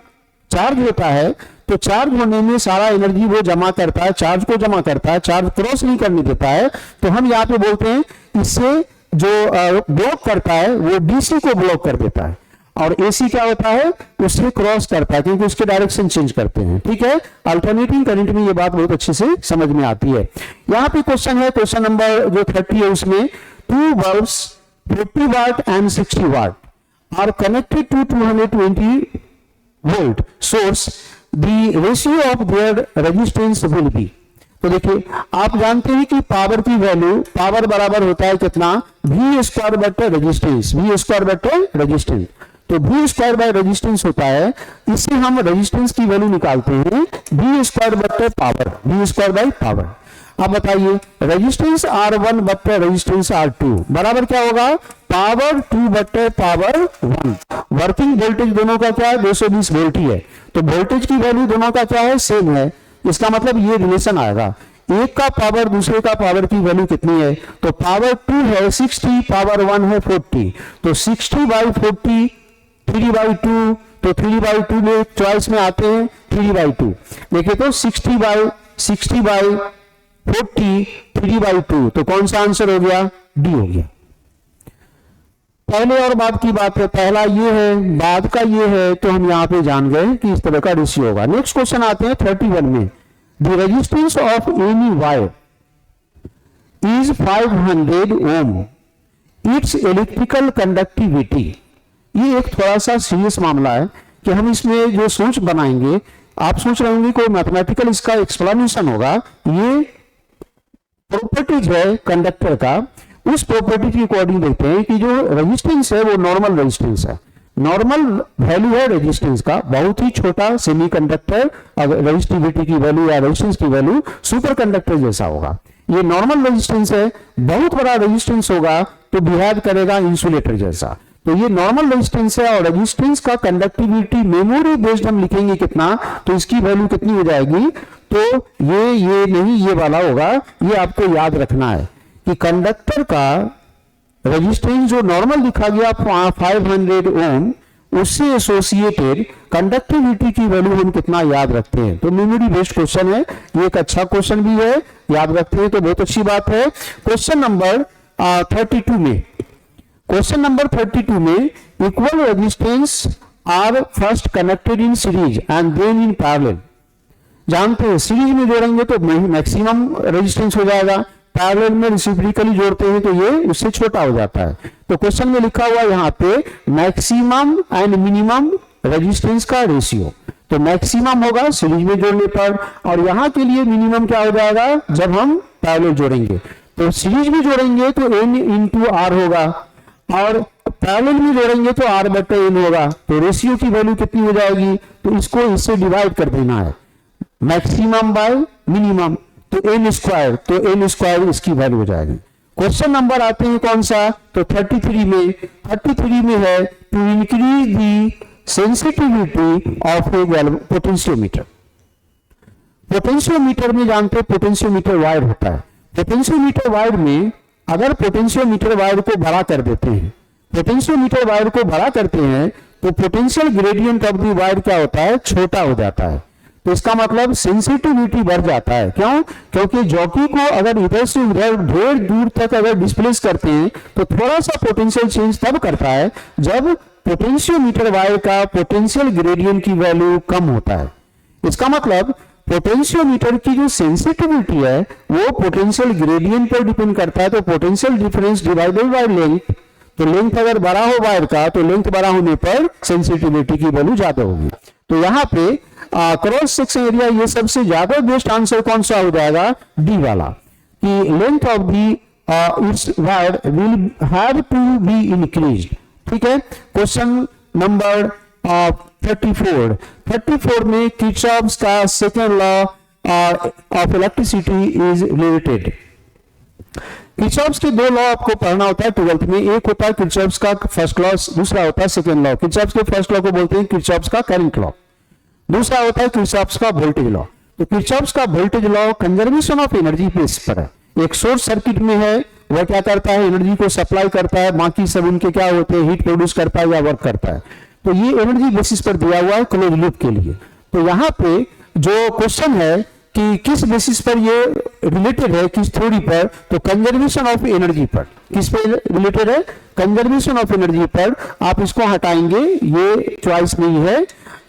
चार्ज होता है, तो चार्ज होने में सारा एनर्जी वो जमा करता है, चार्ज को जमा करता है, चार्ज क्रॉस नहीं करने देता है। तो हम यहाँ पे बोलते हैं इससे जो ब्लॉक करता है वो डीसी को ब्लॉक कर देता है, और एसी क्या होता है, उससे क्रॉस करता है क्योंकि उसके डायरेक्शन चेंज करते हैं। ठीक है, अल्टरनेटिंग करंट में ये बात बहुत अच्छे से समझ में आती है। यहाँ पे क्वेश्चन है, क्वेश्चन नंबर जो 30 है उसमें, two bulbs 50 watt and 60 watt are connected to 220 volt source, the ratio of their resistance will be. तो देखिए आप जानते हैं कि पावर की वैल्यू, पावर बराबर होता है कितना, वी स्क्वायर बटे रेजिस्टेंस, वी स्क्वायर बटे रेजिस्टेंस। तो वी स्क्वायर बाय रेजिस्टेंस होता है, इससे हम रेजिस्टेंस की वैल्यू निकालते हैं वी स्क्वायर बटे power, V square by power. अब बताइए रेजिस्टेंस R1 बटे रेजिस्टेंस R2 बराबर क्या होगा, पावर 2 बटे पावर 1। वर्किंग वोल्टेज दोनों का क्या है, 220 वोल्ट ही है, तो वोल्टेज की वैल्यू दोनों का क्या है, सेम है। इसका मतलब ये रिलेशन आएगा, एक का पावर दूसरे का पावर की वैल्यू कितनी है, तो पावर 2 है 60, पावर 1 है 40, तो 60 बाई 40 3/2, तो 3/2 में चॉइस में आते हैं 3/2। देखिए तो 60 बाई 40 3/2, तो कौन सा आंसर हो गया, डी हो गया। पहले और बाद की बात है, पहला ये है बाद का ये है, तो हम यहां पे जान गए कि इस तरह का रेशियो होगा। नेक्स्ट क्वेश्चन आते हैं 31 में, the resistance of any wire is 500 ohm, it's electrical conductivity. ये एक थोड़ा सा सीरियस मामला है कि हम इसमें जो सोच बनाएंगे, आप सोच रहे होंगे कोई मैथमेटिकल इसका एक्सप्लेनेशन होगा। ये प्रॉपर्टीज है कंडक्टर का, उस प्रॉपर्टी के अकॉर्डिंग देखते हैं कि जो रेजिस्टेंस है वो नॉर्मल रेजिस्टेंस है, नॉर्मल वैल्यू है रेजिस्टेंस का, बहुत ही छोटा सेमीकंडक्टर, रेजिस्टिविटी की वैल्यू या रेजिस्टेंस की वैल्यू सुपर कंडक्टर जैसा होगा। ये नॉर्मल रेजिस्टेंस है, बहुत बड़ा रेजिस्टेंस होगा तो बिहेव करेगा इंसुलेटर जैसा। तो ये नॉर्मल रेजिस्टेंस है, और रेजिस्टेंस का कंडक्टिविटी मेमोरी बेस्ड हम लिखेंगे कितना, तो इसकी वैल्यू कितनी हो जाएगी, तो ये नहीं, ये वाला होगा। ये आपको याद रखना है कि कंडक्टर का रेजिस्टेंस जो नॉर्मल लिखा गया 500 ओम, उससे एसोसिएटेड कंडक्टिविटी की वैल्यू हम कितना याद रखते हैं। तो मेमोरी बेस्ड क्वेश्चन है, ये एक अच्छा क्वेश्चन भी है, याद रखते हैं तो बहुत अच्छी बात है। क्वेश्चन नंबर 32 में, क्वेश्चन नंबर 32 में, equal resistance are first connected in series and then in parallel. जानते हैं सीरीज में जोड़ेंगे तो मैक्सिमम रेजिस्टेंस हो जाएगा, पैरेलल में रेसिप्रोकली जोड़ते हैं तो ये उससे छोटा हो जाता है। तो क्वेश्चन में लिखा हुआ यहाँ पे मैक्सिमम एंड मिनिमम रेजिस्टेंस का रेशियो, तो मैक्सिमम होगा सीरीज में जोड़ने पर, और यहाँ के लिए मिनिमम क्या हो जाएगा जब हम पैरेलल जोड़ेंगे। तो सीरीज में जोड़ेंगे तो n इंटू आर होगा, और पैरेलल में जोड़ेंगे तो r बटे n होगा। तो रेशियो की वैल्यू कितनी हो जाएगी, तो इसको इससे डिवाइड कर देना है, मैक्सिमम बाय मिनिमम। तो एन स्क्वायर, तो एन स्क्वायर इसकी वैल्यू हो जाएगी। क्वेश्चन नंबर आते हैं कौन सा, तो 33 में, 33 में है to increase the sensitivity of a potentiometer. Potentiometer में जानते हैं पोटेंशियोमीटर वायर होता है। पोटेंशियोमीटर वायर में अगर पोटेंशियोमीटर वायर को बड़ा कर देते हैं, पोटेंशियोमीटर वायर को बड़ा करते हैं तो potential gradient of the wire क्या होता है, छोटा हो जाता है। तो इसका मतलब सेंसिटिविटी बढ़ जाता है। क्यों? क्योंकि जॉकी को अगर इधर से उधर ढेर दूर तक अगर डिस्प्लेस करते हैं तो थोड़ा सा पोटेंशियल चेंज तब करता है जब पोटेंशियोमीटर वायर का पोटेंशियल ग्रेडियंट की वैल्यू कम होता है। इसका मतलब पोटेंशियोमीटर की जो सेंसिटिविटी है वो पोटेंशियल ग्रेडियंट पर डिपेंड करता है। तो potential difference divided by length, तो लेंथ अगर बड़ा हो वायर का तो लेंथ बड़ा होने पर सेंसिटिविटी की वैल्यू ज्यादा होगी। तो यहाँ पे क्रॉस सेक्शन एरिया ये सबसे ज्यादा बेस्ट आंसर कौन सा हो जाएगा, डी वाला, कि length of the its wire will have to be increased. ठीक है। क्वेश्चन नंबर 34 में किरचॉफ्स का second law of electricity is related. Kirchhoff's के दो लॉ आपको पढ़ना होता है 12th में। एक होता है किरचॉफ्स का फर्स्ट लॉ, दूसरा होता है सेकंड लॉ। किरचॉफ्स के फर्स्ट लॉ को बोलते हैं किरचॉफ्स का करंट लॉ, दूसरा होता है किरचॉफ्स का वोल्टेज लॉ। तो किरचॉफ्स का voltage law conservation of energy base पर है। एक सोर्स सर्किट में है, वह क्या करता है, एनर्जी को सप्लाई करता है, बाकी सब उनके क्या होते हैं, हीट प्रोड्यूस करता है या वर्क करता है। तो ये एनर्जी बेसिस पर दिया हुआ है क्लोज लूप के लिए। तो यहाँ पे जो क्वेश्चन है कि किस बेसिस पर ये रिलेटेड है, किस थ्योरी पर, तो कंजर्वेशन ऑफ एनर्जी पर। किस पे रिलेटेड है, कंजर्वेशन ऑफ एनर्जी पर। आप इसको हटाएंगे, ये चॉइस नहीं है,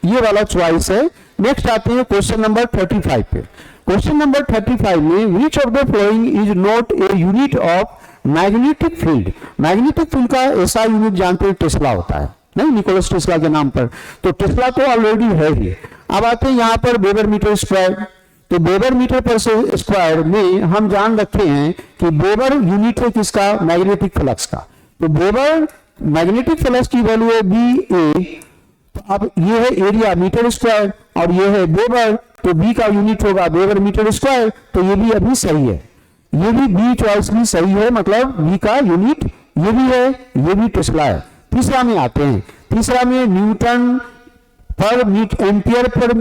ये वाला चॉइस है। नेक्स्ट आते हैं क्वेश्चन नंबर 35 पे। क्वेश्चन नंबर 35 में which of the following is not a unit of magnetic field. Magnetic field का ऐसा यूनिट जानते हैं टेस्ला होता है, नहीं, निकोलस टेस्ला के नाम पर। तो टेस्ला तो ऑलरेडी है ही। अब आते हैं यहाँ पर वेबर मीटर स्क्वायर। तो वेबर मीटर पर स्क्वायर में हम जान रखे हैं कि वेबर यूनिट है किसका, मैग्नेटिक फ्लक्स का। तो वेबर मैग्नेटिक फ्लक्स की वैल्यू है बी ए। तो अब ये है एरिया मीटर स्क्वायर और ये है वेबर, तो बी का यूनिट होगा वेबर मीटर स्क्वायर। तो ये भी अभी सही है, ये भी बी चॉइस भी सही है, मतलब बी का यूनिट ये भी है, ये भी टेस्ला है। तीसरा में आते हैं, तीसरा में न्यूटन पर एम्पियर पर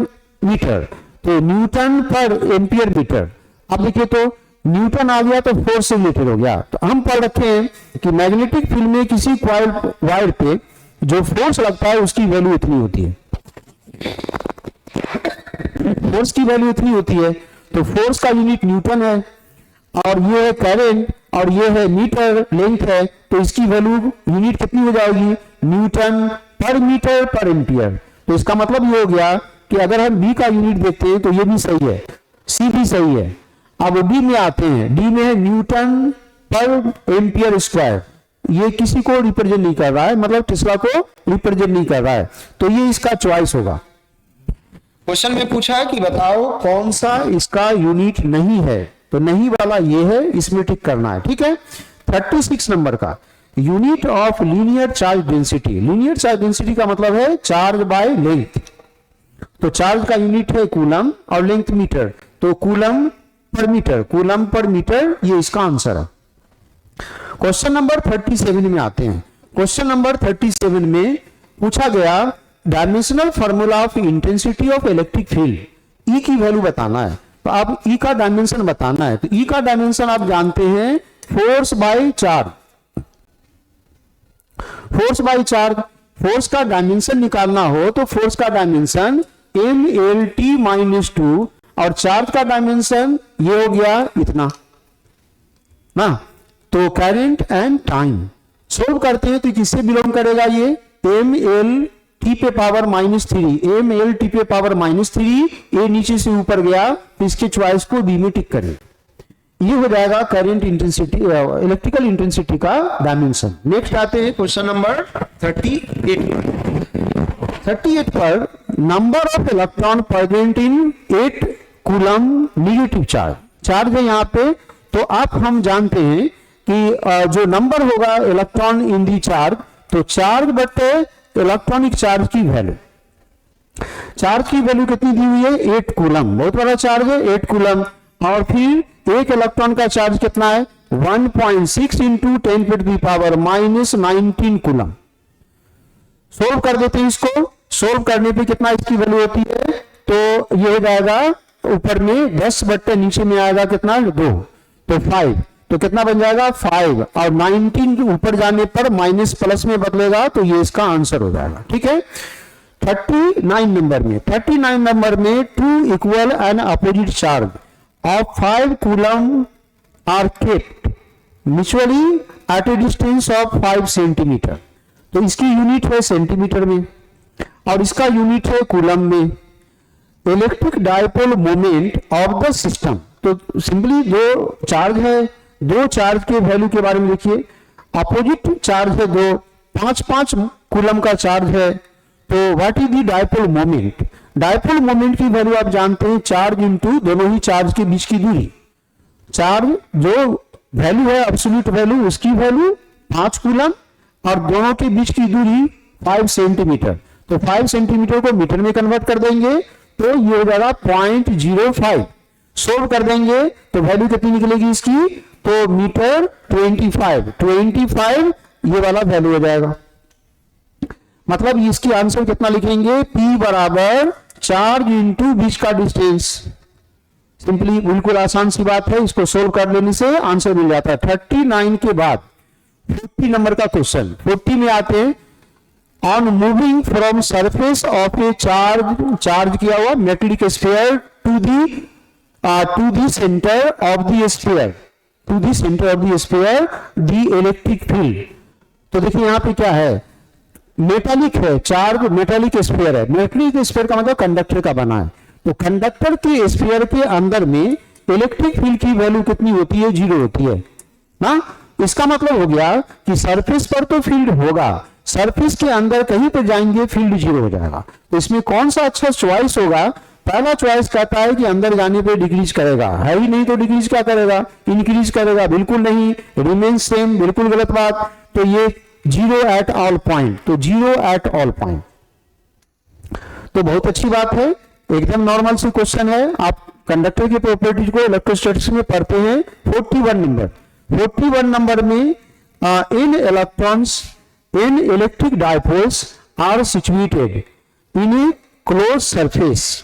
मीटर। तो न्यूटन पर एम्पियर मीटर, अब देखिए तो न्यूटन आ गया तो फोर्स से रिलेटेड हो गया। तो हम पढ़ रखे हैं कि मैग्नेटिक फील्ड में किसी कॉइल वायर पे जो फोर्स लगता है उसकी वैल्यू इतनी होती है, फोर्स की वैल्यू इतनी होती है। तो फोर्स का यूनिट न्यूटन है और ये है करंट और ये है मीटर लेंथ है, तो इसकी वैल्यू यूनिट कितनी हो जाएगी, न्यूटन पर मीटर पर एम्पियर। तो इसका मतलब ये हो गया कि अगर हम बी का यूनिट देखते हैं तो ये भी सही है, सी भी सही है। अब डी में आते हैं, डी में है न्यूटन पर एम्पियर स्क्वायर। ये किसी को रिप्रेजेंट नहीं कर रहा है, मतलब टेस्ला को रिप्रेजेंट नहीं कर रहा है, तो ये इसका चॉइस होगा। क्वेश्चन में पूछा है कि बताओ कौन सा इसका यूनिट नहीं है, तो नहीं वाला ये है, इसमें टिक करना है। ठीक है। 36 नंबर का unit of linear charge density. Linear charge density का मतलब है चार्ज बाय लेंथ। तो चार्ज का यूनिट है कूलम और लेंथ मीटर, तो कूलम पर मीटर, कूलम पर मीटर, ये इसका आंसर है। क्वेश्चन नंबर 37 में आते हैं। क्वेश्चन नंबर 37 में पूछा गया dimensional formula of intensity of electric field. E की वैल्यू बताना है, तो आप ई का डायमेंशन बताना है। तो ई का डायमेंशन आप जानते हैं force by charge. Force by charge, force का डायमेंशन निकालना हो तो फोर्स का डायमेंशन mlt-2 और चार्ज का डायमेंशन ये हो गया इतना ना। तो करंट एंड टाइम सोल्व करते हैं तो किससे बिलोंग करेगा, ये mlt पे पावर -3, mlt पे पावर -3, ए नीचे से ऊपर गया, तो इसके चॉइस को बी में टिक करें। ये हो जाएगा करंट इंटेंसिटी, इलेक्ट्रिकल इंटेंसिटी का डायमेंशन। नेक्स्ट आते हैं क्वेश्चन नंबर 38 पर number of electron present in 8 coulomb negative charge. Charge है यहाँ पे, तो आप हम जानते हैं कि जो नंबर होगा इलेक्ट्रॉन इन दी चार्ज, तो चार्ज बटे इलेक्ट्रॉनिक चार्ज की वैल्यू। चार्ज की वैल्यू कितनी दी हुई है, 8 कूलम, बहुत बड़ा चार्ज है 8 कूलम। और फिर एक इलेक्ट्रॉन का चार्ज कितना है 1.6 इंटू 10⁻⁻19 कूलम। सोल्व कर देते हैं इसको। सोल्व करने पे कितना इसकी वैल्यू होती है, तो ये हो जाएगा ऊपर में 10 बट्टे नीचे में आएगा कितना 2, तो 5, तो कितना बन जाएगा 5, और 19 के ऊपर जाने पर माइनस प्लस में बदलेगा, तो ये इसका आंसर हो जाएगा। ठीक है। 39 नंबर में 2 equal and opposite charge of 5 coulomb are kept mutually at a distance of 5 centimetre. तो इसकी यूनिट है सेंटीमीटर में और इसका यूनिट है कूलम में। Electric dipole moment of the system, तो सिंपली दो चार्ज है, दो चार्ज के वैल्यू के बारे में देखिए। अपोजिट चार्ज है दो, 5 कूलम का चार्ज है, तो what is the dipole moment. Dipole moment की वैल्यू आप जानते हैं, चार्ज इंटू दोनों ही चार्ज के बीच की दूरी। चार्ज जो वैल्यू है एब्सोल्यूट वैल्यू, उसकी वैल्यू 5 कूलम और दोनों के बीच की दूरी 5 सेंटीमीटर। तो 5 सेंटीमीटर को मीटर में कन्वर्ट कर देंगे तो ये हो जाएगा 0.05। सोल्व कर देंगे तो वैल्यू कितनी निकलेगी इसकी, तो मीटर 25 ये वाला वैल्यू हो जाएगा। मतलब इसकी आंसर कितना लिखेंगे, P बराबर चार्ज इंटू बीच का डिस्टेंस। सिंपली बिल्कुल आसान सी बात है, इसको सोल्व कर लेने से आंसर मिल जाता है। 39 के बाद 40 नंबर का क्वेश्चन। 40 में आते हैं, on moving from surface of a charge किया हुआ metallic sphere to the centre of the sphere, the electric field. तो देखिए यहां पे क्या है, मेटालिक है, चार्ज मेटालिक स्फीयर है। मेटालिक स्फीयर का मतलब कंडक्टर का बना है, तो कंडक्टर के स्फीयर के अंदर में इलेक्ट्रिक फील्ड की वैल्यू कितनी होती है, 0 होती है ना। इसका मतलब हो गया कि सरफेस पर तो फील्ड होगा, सरफेस के अंदर कहीं पे जाएंगे फील्ड 0 हो जाएगा। तो इसमें कौन सा अच्छा चॉइस होगा, पहला चॉइस कहता है कि अंदर जाने पे डिक्रीज करेगा, है ही नहीं तो डिक्रीज क्या करेगा, इंक्रीज करेगा, बिल्कुल नहीं, रिमेन सेम, बिल्कुल गलत बात। तो ये 0 एट ऑल पॉइंट, तो 0 एट ऑल पॉइंट, तो बहुत अच्छी बात है, एकदम नॉर्मल सी क्वेश्चन है। आप कंडक्टर की प्रॉपर्टीज को इलेक्ट्रोस्टैटिक्स में पढ़ते हैं। 41 नंबर में in electrons in electric dipoles are situated in a close surface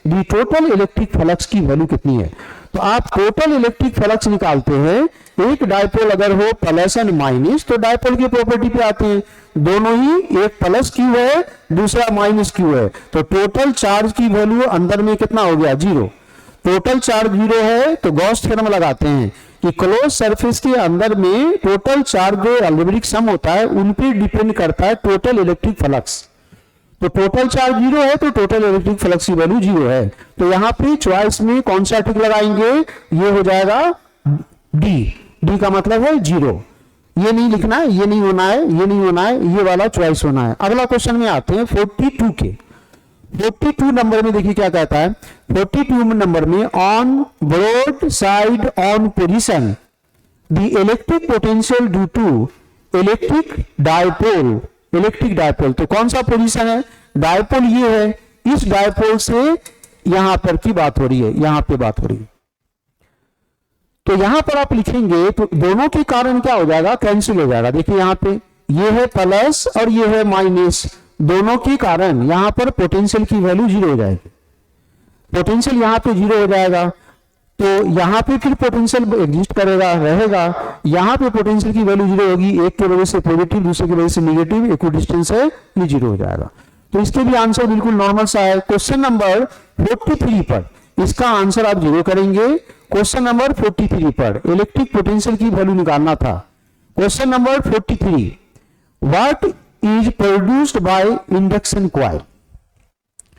the total electric flux की वैल्यू कितनी है। तो आप टोटल इलेक्ट्रिक फ्लक्स निकालते हैं, एक डायपोल अगर हो प्लस एंड माइनस तो डायपोल की प्रॉपर्टी पे आते हैं, दोनों ही, एक प्लस क्यू है दूसरा माइनस क्यू है, तो टोटल चार्ज की वैल्यू अंदर में कितना हो गया 0। टोटल चार्ज 0 है तो गॉस थ्योरम लगाते हैं कि क्लोज सरफेस के अंदर में टोटल चार्ज जो अलजेब्रिक सम होता है उन पे डिपेंड करता है टोटल इलेक्ट्रिक फ्लक्स। तो टोटल चार्ज 0 है तो टोटल इलेक्ट्रिक फ्लक्स की वैल्यू 0 है। तो यहाँ पे चॉइस में कौन सा टिक लगाएंगे, ये हो जाएगा डी का मतलब है 0। ये नहीं लिखना है, ये नहीं होना है, ये नहीं होना है, ये वाला चॉइस होना है। अगला क्वेश्चन में आते हैं 42 के। 42 नंबर में देखिए क्या कहता है। 42 नंबर में on broad side on position the electric potential due to electric dipole, तो कौन सा पोजीशन है, डायपोल ये है, इस डायपोल से यहां पर की बात हो रही है, यहां पे बात हो रही है। तो यहां पर आप लिखेंगे तो दोनों के कारण क्या हो जाएगा, कैंसिल हो जाएगा। देखिए यहां पे ये है प्लस और ये है माइनस, दोनों के कारण यहां पर पोटेंशियल की वैल्यू 0 हो जाएगी। पोटेंशियल यहां पे 0 हो जाएगा तो यहां पे फिर पोटेंशियल एग्जिस्ट करेगा, रहेगा, यहां पे पोटेंशियल की वैल्यू 0 होगी, एक के वजह से पॉजिटिव दूसरे की वजह से नेगेटिव, इक्विडिस्टेंस है, ये 0 हो जाएगा। तो इसके भी आंसर बिल्कुल नॉर्मल सा है। क्वेश्चन नंबर 43 पर इसका आंसर आप 0 करेंगे। क्वेश्चन नंबर 43 पर इलेक्ट्रिक पोटेंशियल की वैल्यू निकालना था। Question number 43, what is produced by induction coil.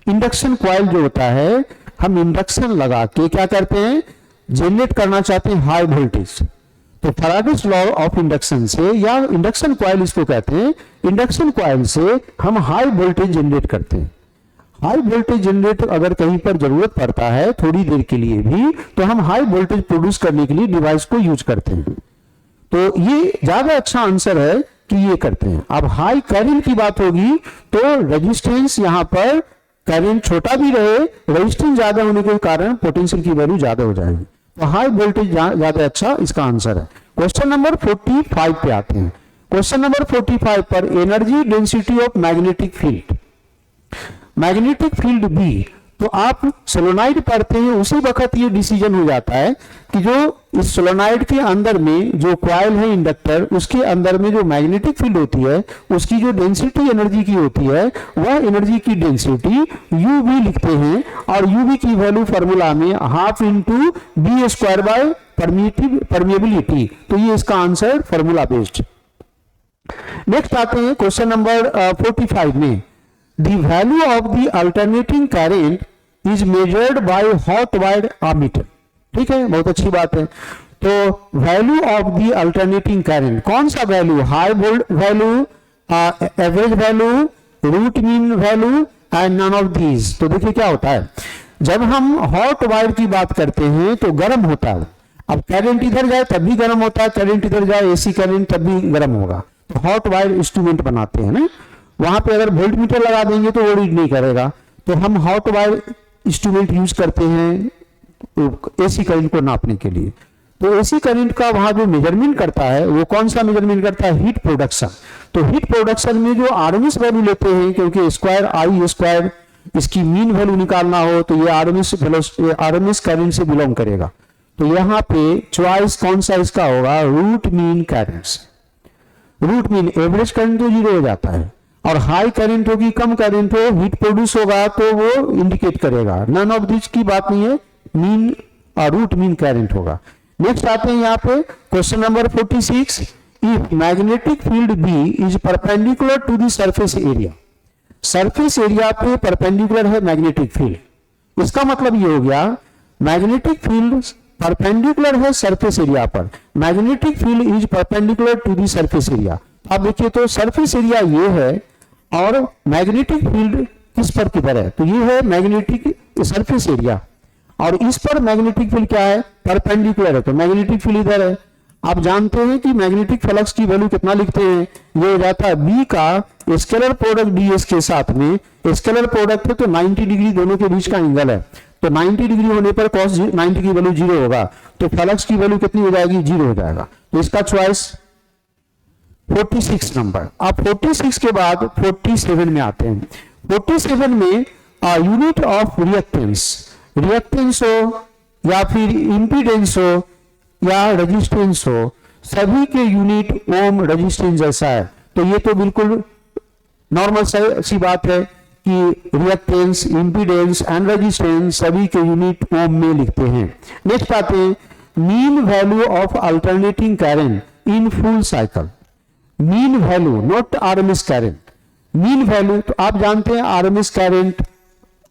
Induction coil जो होता है, हम इंडक्शन लगा के क्या करते हैं, जनरेट करना चाहते हैं हाई वोल्टेज। तो फैराडेज लॉ ऑफ इंडक्शन से, या इंडक्शन कॉइल इसको कहते हैं, इंडक्शन कॉइल से हम हाई वोल्टेज जनरेट करते हैं। हाई वोल्टेज जनरेटर अगर कहीं पर जरूरत पड़ता है थोड़ी देर के लिए भी, तो हम हाई वोल्टेज प्रोड्यूस करने के लिए डिवाइस को यूज करते हैं। तो ये ज्यादा अच्छा आंसर है कि ये करते हैं। अब हाई करंट की बात होगी तो रेजिस्टेंस यहां पर करंट छोटा भी रहे, रेजिस्टेंस ज्यादा होने के कारण पोटेंशियल की वैल्यू ज्यादा हो जाएगी। तो हाई वोल्टेज ज्यादा अच्छा इसका आंसर है। क्वेश्चन नंबर 45 पे आते हैं। क्वेश्चन नंबर 45 पर energy density of magnetic field, magnetic field B. तो आप सोलोनाइड पढ़ते हैं उसी वक्त ये डिसीजन हो जाता है कि जो इस सोलोनाइड के अंदर में जो कॉइल है इंडक्टर, उसके अंदर में जो मैग्नेटिक फील्ड होती है उसकी जो डेंसिटी एनर्जी की होती है वह एनर्जी की डेंसिटी यू वी लिखते हैं, और यू वी की वैल्यू फॉर्मूला में half into B square by permeability. तो ये इसका आंसर फॉर्मूला बेस्ड। नेक्स्ट आते हैं क्वेश्चन नंबर 45 में। The value of the alternating current is measured by hot wire ammeter। ठीक है, बहुत अच्छी बात है। तो value of the alternating current, कौन सा value? High volt value, average value, root mean value and none of these. तो देखिए क्या होता है, जब हम हॉट वायर की बात करते हैं तो गर्म होता है। अब करंट इधर जाए तब भी गर्म होता है, करंट इधर जाए एसी करंट तब भी गर्म होगा। तो हॉट वायर इंस्ट्रूमेंट बनाते हैं ना, वहां पे अगर वोल्ट मीटर लगा देंगे तो वो रीड नहीं करेगा। तो हम हॉट वायर इंस्ट्रूमेंट यूज करते हैं एसी करंट को नापने के लिए। तो एसी करंट का वहां जो मेजरमेंट करता है वो कौन सा मेजरमेंट करता है? Heat production. तो हीट प्रोडक्शन में जो आरएमएस वैल्यू लेते हैं, क्योंकि स्क्वायर आई स्क्वायर इसकी मीन वैल्यू निकालना हो तो ये आरएमएस करंट से बिलोंग करेगा। तो यहाँ पे चॉइस कौन सा इसका होगा? Root mean current. Root mean average current तो 0 हो जाता है, और हाई करंट होगी, कम करंट हो, हीट प्रोड्यूस होगा तो वो इंडिकेट करेगा। नन ऑफ दिस की बात नहीं है, मीन और रूट मीन करंट होगा। नेक्स्ट आते हैं यहाँ पे question number 46। If magnetic field B is perpendicular to the surface area, surface area पे परपेंडिकुलर है मैग्नेटिक फील्ड। इसका मतलब ये हो गया मैग्नेटिक फील्ड परपेंडिकुलर है सरफेस एरिया पर, magnetic field is perpendicular to the surface area. अब देखिए तो सरफेस एरिया ये है और मैग्नेटिक फील्ड किस पर किधर है? तो ये है मैग्नेटिक सरफेस एरिया, और इस पर मैग्नेटिक फील्ड क्या है? परपेंडिकुलर है, तो मैग्नेटिक फील्ड इधर है। आप जानते हैं कि मैग्नेटिक फ्लक्स की वैल्यू कितना लिखते हैं? ये हो जाता है बी का स्केलर प्रोडक्ट डीएस के साथ में, स्केलर प्रोडक्ट है तो 90 डिग्री दोनों के बीच का एंगल है, तो 90 डिग्री होने पर cos 90 की वैल्यू 0 होगा, तो फ्लक्स की वैल्यू कितनी हो जाएगी? 0 हो जाएगा। तो इसका चॉइस 46 नंबर। अब 46 के बाद 47 में आते हैं। 47 में यूनिट ऑफ रिएक्टेंस, रिएक्टेंस हो या फिर इंपीडेंस हो या रेजिस्टेंस हो, सभी के यूनिट ओम रेजिस्टेंस जैसा है। तो ये तो बिल्कुल नॉर्मल सी बात है कि रिएक्टेंस, इंपीडेंस एंड रेजिस्टेंस सभी के यूनिट ओम में लिखते हैं। नेक्स्ट आते हैं mean value of alternating current in full cycle. Mean value, not RMS current, mean value. तो आप जानते हैं आरएमएस करंट,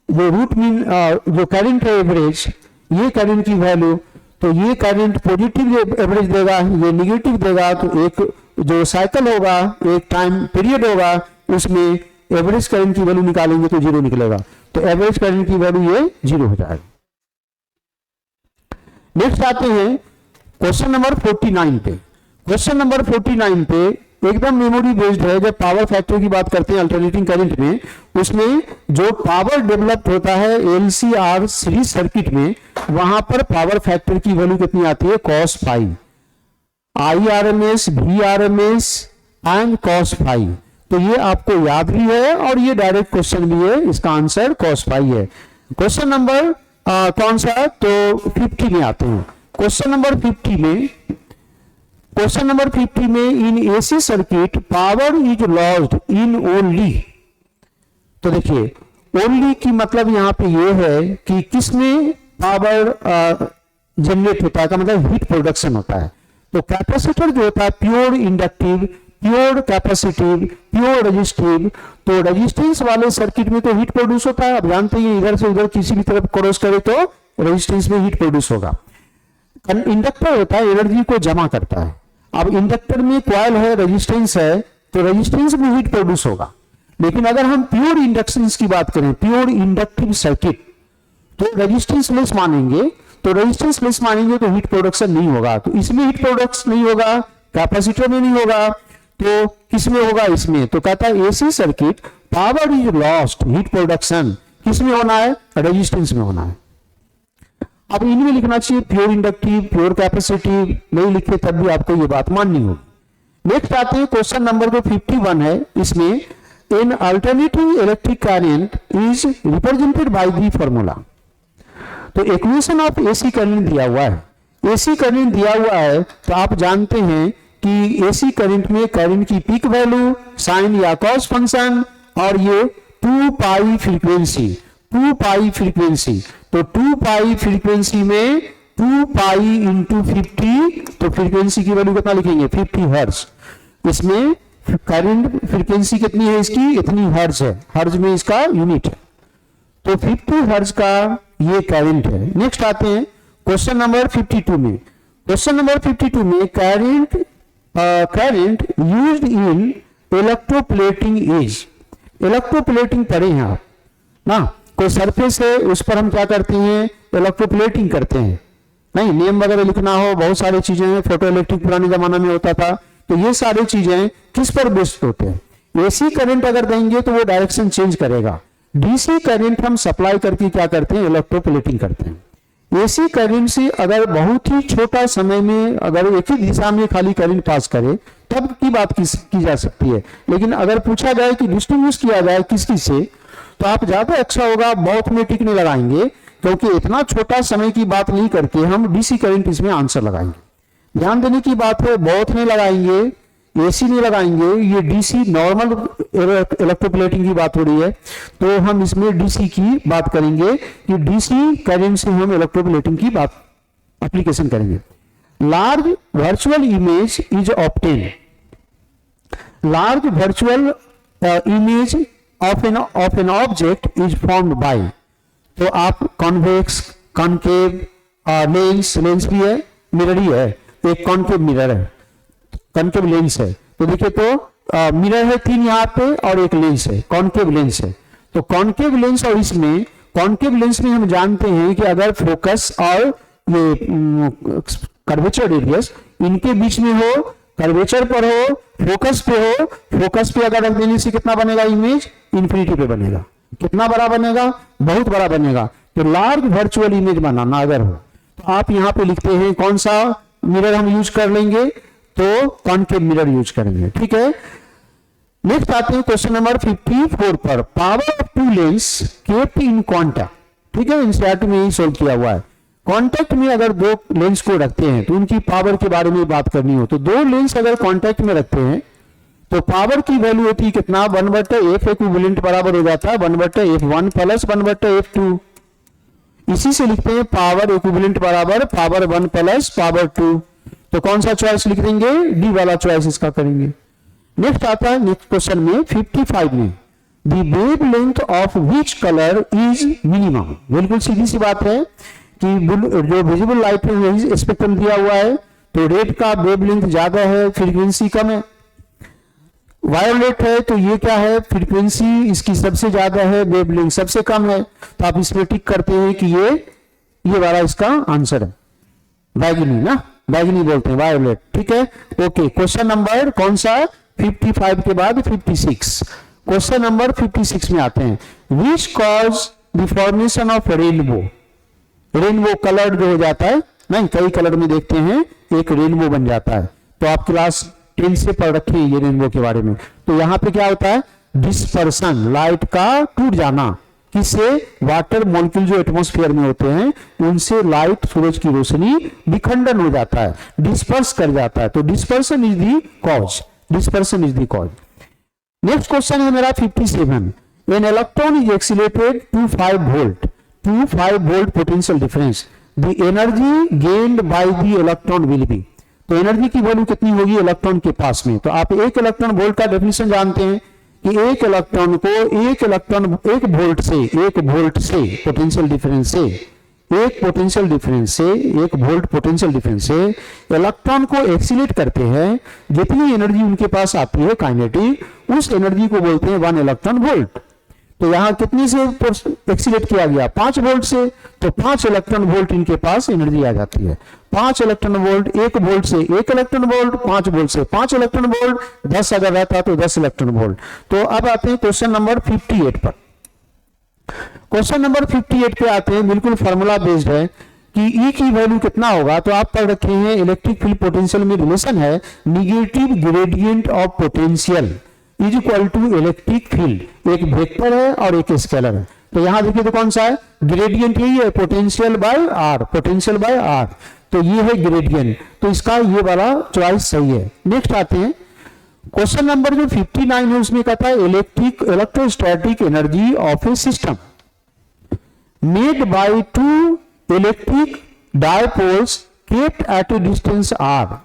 जो रूट मीन जो करंट है एवरेज, ये करंट की वैल्यू, तो ये करंट पॉजिटिव एवरेज देगा, ये निगेटिव देगा। तो एक जो साइकिल होगा, एक टाइम पीरियड होगा, उसमें एवरेज करंट की वैल्यू निकालेंगे तो 0 निकलेगा, तो एवरेज करंट की वैल्यू ये 0 हो जाएगा। नेक्स्ट आते हैं क्वेश्चन नंबर 49 पे। क्वेश्चन नंबर 49 पे एकदम मेमोरी बेस्ड है। जब पावर फैक्टर की बात करते हैं अल्टरनेटिंग करंट में, उसमें जो पावर डेवलप होता है एलसीआर सीरीज सर्किट में, वहां पर पावर फैक्टर की वैल्यू कितनी आती है? cos five, IRMS, VRMS and cos five. तो ये आपको याद भी है और ये डायरेक्ट क्वेश्चन भी है, इसका आंसर cos फाइव है। क्वेश्चन नंबर कौन सा? तो 50 में आते हैं। क्वेश्चन नंबर 50 में, क्वेश्चन नंबर 50 में in AC circuit power is lost in only. तो देखिए ओनली की मतलब यहां पे ये है कि किसमें पावर जनरेट होता है, का मतलब हीट प्रोडक्शन होता है। तो कैपेसिटर जो होता है pure inductive, pure capacitive, pure resistive. तो रेजिस्टेंस वाले सर्किट में तो हीट प्रोड्यूस होता है। अब जानते हैं इधर से उधर किसी भी तरफ क्रॉस करे तो रेजिस्टेंस में हीट प्रोड्यूस होगा। इंडक्टर होता है एनर्जी को जमा करता है। अब इंडक्टर में कॉइल है, रेजिस्टेंस है, तो रेजिस्टेंस में हीट प्रोड्यूस होगा। लेकिन अगर हम प्योर इंडक्शन की बात करें, प्योर इंडक्टिव सर्किट, तो रेजिस्टेंस लेस मानेंगे, तो रेजिस्टेंस लेस मानेंगे तो हीट प्रोडक्शन नहीं होगा। तो इसमें हीट प्रोडक्शन नहीं होगा, कैपेसिटर में नहीं होगा, तो किसमें होगा? इसमें। तो कहता है AC circuit power is lost, heat production किसमें होना है, रेजिस्टेंस में होना है। अब इनमें लिखना चाहिए प्योर इंडक्टिव, प्योर कैपेसिटिव, नहीं लिखे तब भी आपको ये बात माननी होगी। नेक्स्ट आते हैं क्वेश्चन नंबर जो 51 है, इसमें N alternating electric current is represented by the formula. तो इक्वेशन ऑफ एसी करंट दिया हुआ है, एसी करंट दिया हुआ है, तो आप जानते हैं कि एसी करंट में करंट की पीक वैल्यू, साइन या कॉस फंक्शन, और ये 2 पाई फ्रीक्वेंसी, 2 पाई फ्रीक्वेंसी। तो 2 पाई फ्रीक्वेंसी में 2 पाई इंटू 50, तो फ्रीक्वेंसी की वैल्यू कितना लिखेंगे, 50 हर्ट्ज। इसमें करंट फ्रीक्वेंसी कितनी है इसकी, इतनी हर्ट्ज है, हर्ट्ज में इसका यूनिट है, तो 50 हर्ट्ज का ये करंट है। नेक्स्ट आते हैं क्वेश्चन नंबर 52 में। क्वेश्चन नंबर 52 में current used in electroplating is, electroplating पढ़े हैं आप ना, कोई सरफेस है उस पर हम क्या करते हैं, इलेक्ट्रोप्लेटिंग करते हैं, नहीं नेम वगैरह लिखना हो, बहुत सारी चीजें हैं, फोटो इलेक्ट्रिक पुराने जमाना में होता था, तो ये सारी चीजें किस पर बेस्ड होते हैं। एसी करंट अगर देंगे तो वो डायरेक्शन चेंज करेगा, डीसी करंट हम सप्लाई करके क्या करते हैं, इलेक्ट्रोप्लेटिंग करते हैं। एसी करंट से अगर बहुत ही छोटा समय में अगर एक ही दिशा में खाली करंट पास करे तब की बात की जा सकती है, लेकिन अगर पूछा जाए कि डिस्टिंग्विश किया जाए किसकी से, तो आप ज्यादा अच्छा होगा बहुत में टिक नहीं लगाएंगे, क्योंकि इतना छोटा समय की बात नहीं करके हम डीसी करंट इसमें आंसर लगाएंगे। ध्यान देने की बात है, बहुत नहीं लगाएंगे, एसी नहीं लगाएंगे, ये डीसी नॉर्मल इलेक्ट्रोप्लेटिंग की बात हो रही है, तो हम इसमें डीसी की बात करेंगे कि डीसी करंट से हम इलेक्ट्रोप्लेटिंग की बात एप्लीकेशन करेंगे। Large virtual image is obtain, large virtual image of an object is formed by, तो आप कॉन्वेक्स, कॉनकेव, लेंस, लेंस भी है, मिरर ही है, एक कॉनकेव मिरर है, कॉनकेव लेंस है, तो देखिए तो मिरर है 3 यहाँ पे और एक लेंस है, कॉनकेव लेंस है। तो कॉनकेव लेंस और इसमें कॉनकेव लेंस में हम जानते हैं कि अगर फोकस और ये कर्वेचर रेडियस इनके बीच में हो, कर्वेचर पर हो, फोकस पे हो, फोकस पे अगर रख देने से कितना बनेगा इमेज, इन्फिनिटी पे बनेगा। कितना बड़ा बनेगा, बहुत बड़ा बनेगा। तो लार्ज वर्चुअल इमेज बनाना अगर हो तो आप यहाँ पे लिखते हैं कौन सा मिरर हम यूज कर लेंगे, तो कॉनकेव मिरर यूज करेंगे, ठीक है। नेक्स्ट आते हैं क्वेश्चन नंबर 54 पर, power of 2 lens kept in contact, ठीक है, एनसीईआरटी में ही सोल्व किया हुआ है। कॉन्टैक्ट में अगर 2 लेंस को रखते हैं तो उनकी पावर के बारे में बात करनी हो, तो 2 लेंस अगर कॉन्टैक्ट में रखते हैं तो पावर की वैल्यू होती है कितना, 1/f इक्विवेलेंट बराबर हो जाता है 1/f1 प्लस 1/f2। इसी से लिखते हैं पावर इक्विवेलेंट बराबर पावर 1 प्लस पावर 2। तो कौन सा चॉइस लिख देंगे, डी वाला चॉइस इसका करेंगे। नेक्स्ट आता है नेक्स्ट क्वेश्चन में 55 में, the wave length of which colour is minimum. बिल्कुल सीधी सी बात है कि जो विजिबल लाइट है वही स्पेक्ट्रम दिया हुआ है, तो रेड का वेव लेंथ ज्यादा है, फ्रीक्वेंसी कम है। वायोलेट है तो ये क्या है, फ्रीक्वेंसी इसकी सबसे ज्यादा है, वेव लेंथ सबसे कम है, तो आप इसमें टिक करते हैं कि ये वाला इसका आंसर है, बैगनी ना, बैगनी बोलते हैं वायोलेट, ठीक है। ओके, क्वेश्चन नंबर कौन सा, 55 के बाद 56, क्वेश्चन नंबर 56 में आते हैं। Which cause the formation of rainbow, rainbow colour जो हो जाता है, नहीं कई कलर में देखते हैं एक रेनबो बन जाता है, तो आप क्लास 10 से पढ़ रखे हैं ये रेनबो के बारे में। तो यहाँ पे क्या होता है, डिस्पर्सन, लाइट का टूट जाना, किससे, वाटर मॉलिक्यूल जो एटमॉस्फेयर में होते हैं उनसे लाइट, सूरज की रोशनी विखंडन हो जाता है, डिस्पर्स कर जाता है, तो dispersion is the cause, dispersion is the cause. Next question है मेरा 57, an electron is accelerated to 5 volt potential difference, the energy gained by the electron will be. तो एनर्जी की वैल्यू कितनी होगी इलेक्ट्रॉन के पास में, तो आप 1 इलेक्ट्रॉन वोल्ट का डेफिनेशन जानते हैं कि 1 इलेक्ट्रॉन को 1 वोल्ट से पोटेंशियल डिफरेंस से, 1 पोटेंशियल डिफरेंस से, 1 वोल्ट पोटेंशियल डिफरेंस से इलेक्ट्रॉन को एक्सीलरेट करते हैं, जितनी एनर्जी उनके पास आती है काइनेटिक, उस एनर्जी को बोलते हैं 1 इलेक्ट्रॉन वोल्ट। तो यहां कितनी से एक्सीलरेट किया गया, 5 वोल्ट से, तो 5 इलेक्ट्रॉन वोल्ट इनके पास एनर्जी आ जाती है। 5 इलेक्ट्रॉन वोल्ट, 1 वोल्ट से 1 इलेक्ट्रॉन वोल्ट, 5 वोल्ट से 5 इलेक्ट्रॉन वोल्ट, 10 अगर रहता तो 10 इलेक्ट्रॉन वोल्ट। तो अब आते हैं क्वेश्चन नंबर 58 पर। क्वेश्चन नंबर 58 पे आते हैं, बिल्कुल फार्मूला बेस्ड है कि ई की वैल्यू कितना होगा। तो आप पढ़ रखे हैं इलेक्ट्रिक फील्ड पोटेंशियल में रिलेशन है, negative gradient of potential is equal to electric field. एक वेक्टर है और एक स्केलर है। तो यहां देखिए तो कौन सा है, ग्रेडियंट यही है, potential by R, potential by R. तो ये है ग्रेडियंट, तो इसका ये वाला चॉइस सही है। नेक्स्ट आते हैं क्वेश्चन नंबर जो 59 है, उसमें कहता है electrostatic energy of a system made by two electric dipoles kept at a distance R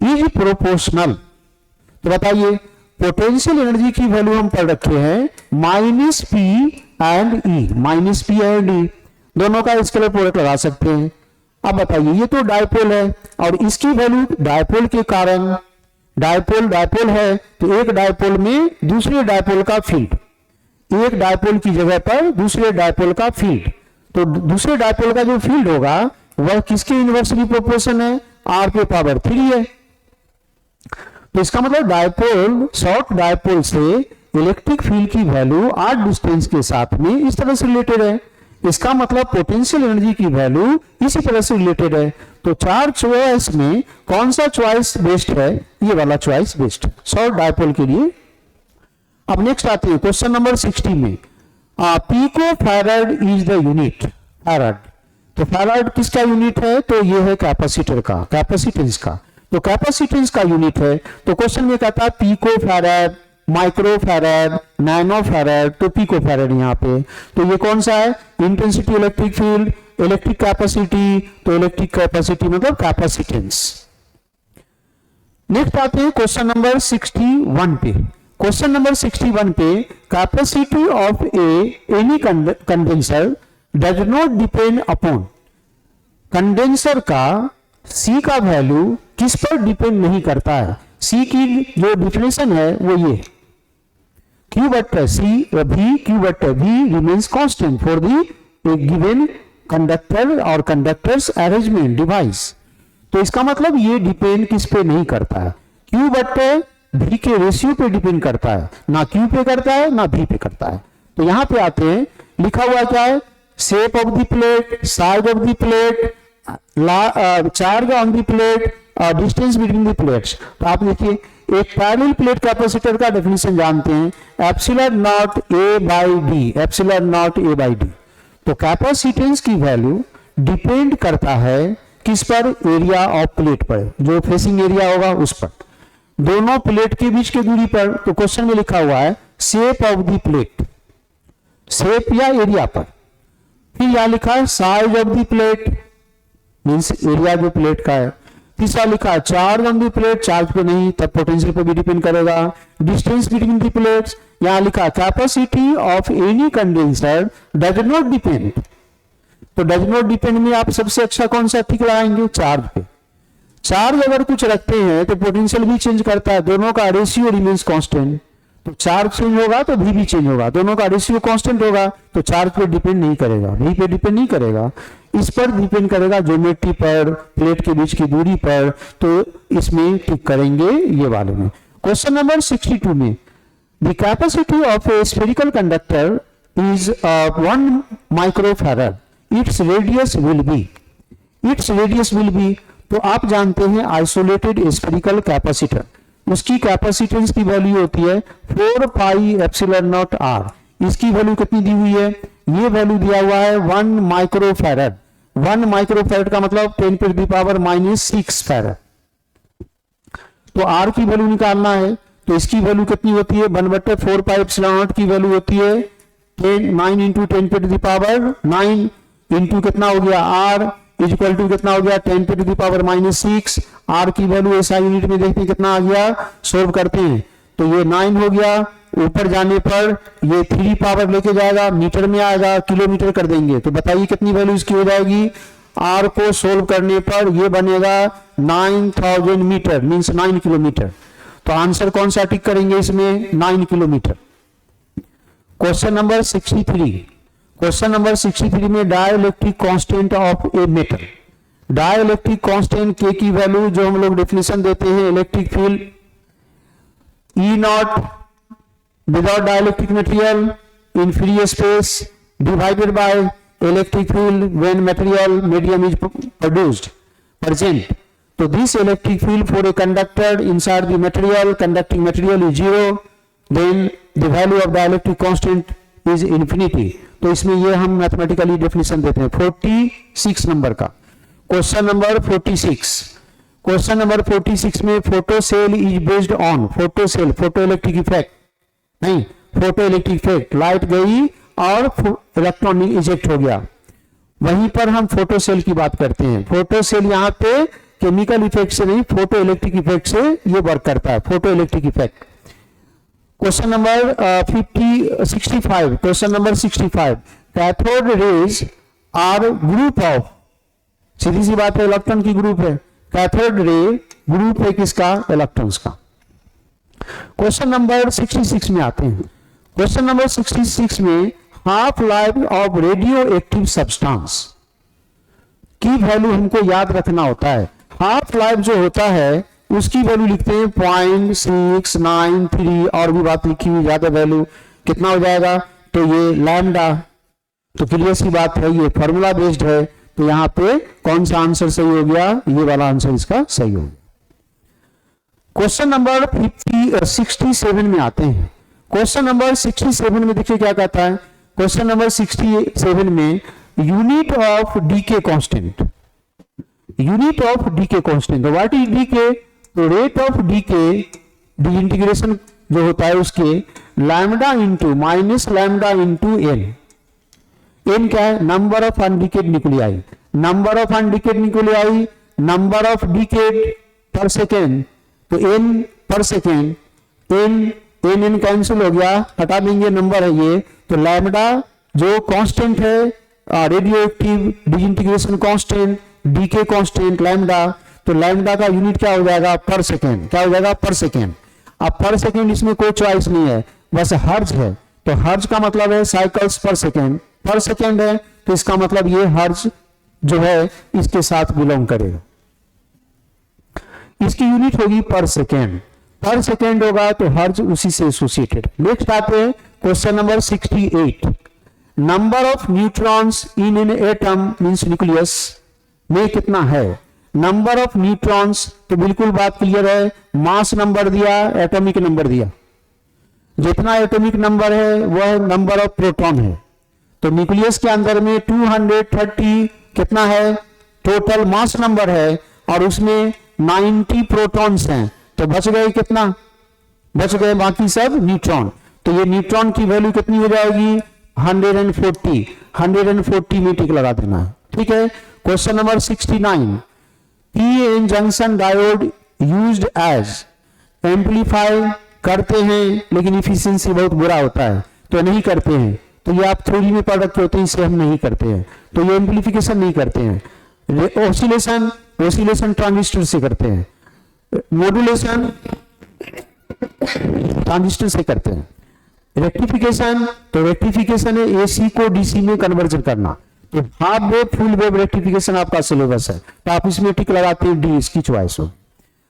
is proportional. तो बताइए पोटेंशियल एनर्जी की वैल्यू हम पढ़ रखे हैं minus P and E, minus P and E दोनों का स्केलर प्रोडक्ट लगा सकते हैं। अब बताइए ये तो डायपोल है और इसकी वैल्यू डायपोल के कारण, डायपोल है तो एक डायपोल में दूसरे डायपोल का फील्ड, एक डायपोल की जगह पर दूसरे डायपोल का फील्ड, तो दूसरे डायपोल का जो फील्ड होगा वह किसके इनवर्सली प्रोपोर्शन है, आर पे पावर 3 है। तो इसका मतलब डायपोल, शॉर्ट डायपोल से इलेक्ट्रिक फील्ड की वैल्यू आर डिस्टेंस के साथ में इस तरह से रिलेटेड है। इसका मतलब पोटेंशियल एनर्जी की वैल्यू इसी तरह से रिलेटेड है। तो 4 चॉइस में कौन सा चॉइस बेस्ट है, ये वाला चॉइस बेस्ट है शॉर्ट डायपोल के लिए। अब नेक्स्ट आते हैं क्वेश्चन नंबर 60 में, pico farad is the unit, farad. तो फैराड किसका यूनिट है, तो ये है कैपेसिटर का, कैपेसिटेंस का। तो कैपेसिटेंस का यूनिट है। तो क्वेश्चन में कहता है pico farad, micro farad, nano farad, तो पिको फैराड यहाँ पे। तो ये कौन सा है, intensity electric field, electric capacity, तो इलेक्ट्रिक कैपेसिटी मतलब कैपेसिटेंस। नेक्स्ट आते हैं क्वेश्चन नंबर 61 पे। क्वेश्चन नंबर 61 पे, capacity of any condenser does not depend upon, condenser का सी का वैल्यू किस पर डिपेंड नहीं करता है। सी की जो डिफिनेशन है वो ये, Q vector C V, Q vector V remains constant for the given conductor और कंडक्टर्स अरेंजमेंट डिवाइस। तो इसका मतलब ये डिपेंड किस पे नहीं करता है, Q वेक्टर V के रेशियो पे डिपेंड करता है, ना Q पे करता है ना V पे करता है। तो यहां पे आते हैं, लिखा हुआ क्या है, shape of the plate, size of the plate, charge on the plate, distance between the plates. तो आप देखिए एक पैरेलल प्लेट कैपेसिटर का डेफिनेशन जानते हैं, epsilon not a by D, epsilon not a by D. तो कैपेसिटेंस की वैल्यू डिपेंड करता है किस पर, एरिया ऑफ प्लेट पर, जो फेसिंग एरिया होगा उस पर, दोनों प्लेट के बीच की दूरी पर। तो क्वेश्चन में लिखा हुआ है shape of the plate, shape या एरिया पर। फिर यहां लिखा है size of the plate, means area जो प्लेट का है। तीसरा लिखा है charge on the plate, charge पे नहीं तब पोटेंशियल पे भी डिपेंड करेगा। डिस्टेंस बिटवीन द प्लेट्स, यहां लिखा capacity of any condenser does not depend. तो डज नॉट डिपेंड में आप सबसे अच्छा कौन सा टिक लगाएंगे, चार्ज पे। चार्ज अगर कुछ रखते हैं तो पोटेंशियल भी चेंज करता है, दोनों का रेशियो रिमेन्स कांस्टेंट। तो चार्ज चेंज होगा तो भी चेंज होगा, दोनों का रेशियो कांस्टेंट होगा तो चार्ज पे डिपेंड नहीं करेगा, भी पे डिपेंड नहीं करेगा, इस पर डिपेंड करेगा ज्योमेट्री पर, प्लेट के बीच की दूरी पर। तो इसमें टिक करेंगे ये वाले में। क्वेश्चन नंबर 62 में, the capacity of A spherical conductor is 1 microfarad, its radius will be, its radius will be. तो आप जानते हैं आइसोलेटेड स्फेरिकल कैपेसिटर, उसकी कैपेसिटेंस की वैल्यू होती है 4 पाई एप्सिलॉन नॉट आर। इसकी वैल्यू कितनी दी हुई है, ये वैल्यू दिया हुआ है 1 माइक्रोफैराड। 1 माइक्रोफैराड का मतलब 10 टू द पावर -6 फैराड। तो आर की वैल्यू निकालना है, तो इसकी वैल्यू कितनी होती है, 1/4 पाई एप्सिलॉन नॉट की वैल्यू होती है 9 into 10 to the power 9 into कितना हो गया आर इज इक्वल टू कितना हो गया 10 टू द पावर -6। आर की वैल्यू ऐसा यूनिट में देखते हैं कितना आ गया, सोल्व करते हैं तो ये 9 हो गया, ऊपर जाने पर ये 3 पावर लेके जाएगा, मीटर में आएगा, किलोमीटर कर देंगे। तो बताइए कितनी वैल्यू इसकी हो जाएगी, आर को सोल्व करने पर ये बनेगा 9000 मीटर, मीन्स 9 किलोमीटर। तो आंसर कौन सा टिक करेंगे इसमें, 9 kilometre. Question number 63, question number 63 में dielectric constant of a metal, dielectric constant के की वैल्यू जो हम लोग डेफिनेशन देते हैं, electric field E not without dielectric material in free space divided by electric field when material medium is produced present. So this electric field for a conductor inside the material, conducting material is 0, then the value of the electric constant is infinity. तो इसमें ये हम मैथमेटिकली डेफिनेशन देते हैं 46 नंबर का। क्वेश्चन नंबर 46, क्वेश्चन नंबर 46 में photo cell is based on, photo cell photo electric effect नहीं, फोटो इलेक्ट्रिक इफेक्ट, लाइट गई और इलेक्ट्रॉन इजेक्ट हो गया, वहीं पर हम फोटो सेल की बात करते हैं। फोटो सेल यहाँ पे केमिकल इफेक्ट से नहीं, फोटो इलेक्ट्रिक इफेक्ट से ये वर्क करता है, photo electric effect. Question number 65, question number 65, cathode rays are group of, सीधी सी बात है, इलेक्ट्रॉन की ग्रुप है, कैथोड रे ग्रुप है किसका, इलेक्ट्रॉन्स का। क्वेश्चन नंबर 66 में आते हैं। क्वेश्चन नंबर 66 में half life of radio active substance की वैल्यू हमको याद रखना होता है। हाफ लाइफ जो होता है उसकी वैल्यू लिखते हैं 0.693 और भी बात लिखी हुई, ज्यादा वैल्यू कितना हो जाएगा, तो ये लैम्डा, तो क्लियर सी बात है, ये फॉर्मूला बेस्ड है, तो यहां पे कौन सा आंसर सही हो गया, ये वाला आंसर इसका सही हो गया। क्वेश्चन नंबर 67 में आते हैं। क्वेश्चन नंबर 67 में देखिए क्या कहता है, क्वेश्चन नंबर 67 में unit of decay constant, unit of decay constant, what is decay, तो रेट ऑफ डीके डिसइंटीग्रेशन जो होता है उसके lambda into minus lambda into N, N क्या है, number of undecayed nuclei, number of undecayed nuclei, number of decayed per second, तो N per second, N N cancel हो गया, हटा देंगे, नंबर है ये, तो लैम्डा जो कांस्टेंट है, radio active disintegration constant, decay constant lambda, तो लैम्डा का यूनिट क्या हो जाएगा, पर सेकेंड, क्या हो जाएगा, पर सेकेंड। अब पर सेकेंड इसमें कोई चॉइस नहीं है, बस हर्ज है, तो हर्ज का मतलब है साइकिल्स पर सेकेंड, पर सेकेंड है, तो इसका मतलब ये हर्ज जो है इसके साथ बिलोंग करेगा, इसकी यूनिट होगी पर सेकेंड, पर सेकेंड होगा तो हर्ज उसी से एसोसिएटेड। नेक्स्ट आते हैं question number 68, number of neutrons in an atom means nucleus में कितना है, नंबर ऑफ न्यूट्रॉन्स, तो बिल्कुल बात क्लियर है, मास नंबर दिया, एटॉमिक नंबर दिया, जितना एटॉमिक नंबर है वह नंबर ऑफ प्रोटॉन है, तो न्यूक्लियस के अंदर में 230 कितना है टोटल मास नंबर है, और उसमें 90 प्रोटॉन्स हैं, तो बच गए कितना, बच गए बाकी सब न्यूट्रॉन, तो ये न्यूट्रॉन की वैल्यू कितनी हो जाएगी 140, 140 में टिक लगा देना है, ठीक है। Question number 69, PN junction diode used as, amplify करते हैं लेकिन इफिशिएंसी बहुत बुरा होता है तो नहीं करते हैं, तो ये आप थ्योरी में पढ़ रखे होते हैं, इसे हम नहीं करते हैं, तो ये एम्पलीफिकेशन नहीं करते हैं। ऑसिलेशन, ऑसिलेशन ट्रांजिस्टर से करते हैं, मॉड्यूलेशन ट्रांजिस्टर से करते हैं, रेक्टिफिकेशन, तो रेक्टिफिकेशन है एसी को डीसी में कन्वर्जन करना, तो half wave full wave rectification आपका सिलेबस है, तो आप इसमें टिक लगाते हैं, डी इसकी चॉइस हो।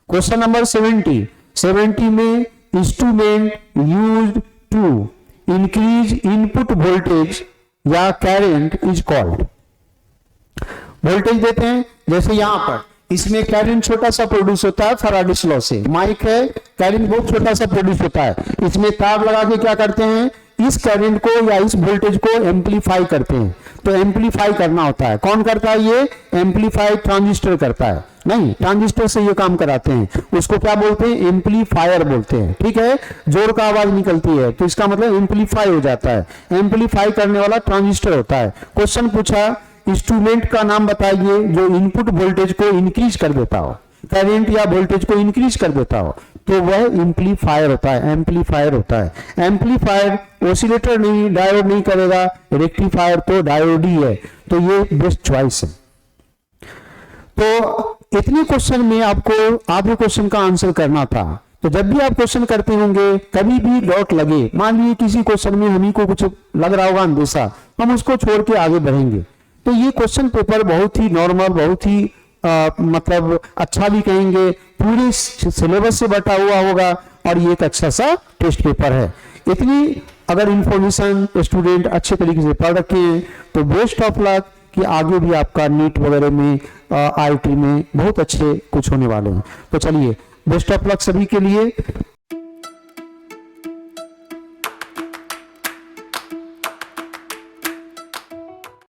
क्वेश्चन नंबर 70 में instrument used to increase input voltage या करंट इज कॉल्ड, वोल्टेज देते हैं, जैसे यहां पर इसमें करंट छोटा सा प्रोड्यूस होता है फैराडेस लॉ से, माइक है, करंट बहुत छोटा सा प्रोड्यूस होता है, इसमें तार लगा के क्या करते हैं, इस करंट को या इस वोल्टेज को एम्पलीफाई करते हैं, तो एम्पलीफाई करना होता है, कौन करता है ये, एम्पलीफाई ट्रांजिस्टर करता है, नहीं ट्रांजिस्टर से ये काम कराते हैं, उसको क्या बोलते हैं, एम्पलीफायर बोलते हैं, ठीक है, जोर का आवाज निकलती है तो इसका मतलब एम्पलीफाई हो जाता है, एम्पलीफाई करने वाला ट्रांजिस्टर होता है। क्वेश्चन पूछा इंस्ट्रूमेंट का नाम बताइए जो इनपुट वोल्टेज को इंक्रीज कर देता हो, करंट या वोल्टेज को इंक्रीज कर देता हो, तो वह एम्पलीफायर होता है, एम्पलीफायर होता है। एम्पलीफायर ऑसिलेटर नहीं, डायोड नहीं करेगा, रेक्टिफायर तो डायोड ही है, तो ये बेस्ट चॉइस है। तो इतने क्वेश्चन में आपको आधे क्वेश्चन का आंसर करना था, तो जब भी आप क्वेश्चन करते होंगे कभी भी डाउट लगे, मान लीजिए किसी क्वेश्चन में हमी को कुछ लग रहा होगा अंदेशा, हम उसको छोड़ के आगे बढ़ेंगे, तो ये क्वेश्चन पेपर बहुत ही नॉर्मल, बहुत ही मतलब अच्छा भी कहेंगे, पूरे सिलेबस से बटा हुआ होगा और ये एक अच्छा सा टेस्ट पेपर है। इतनी अगर इंफॉर्मेशन स्टूडेंट अच्छे तरीके से पढ़ रखे हैं तो बेस्ट ऑफ लक कि आगे भी आपका नीट वगैरह में आईटी में बहुत अच्छे कुछ होने वाले हैं। तो चलिए बेस्ट ऑफ लक सभी के लिए।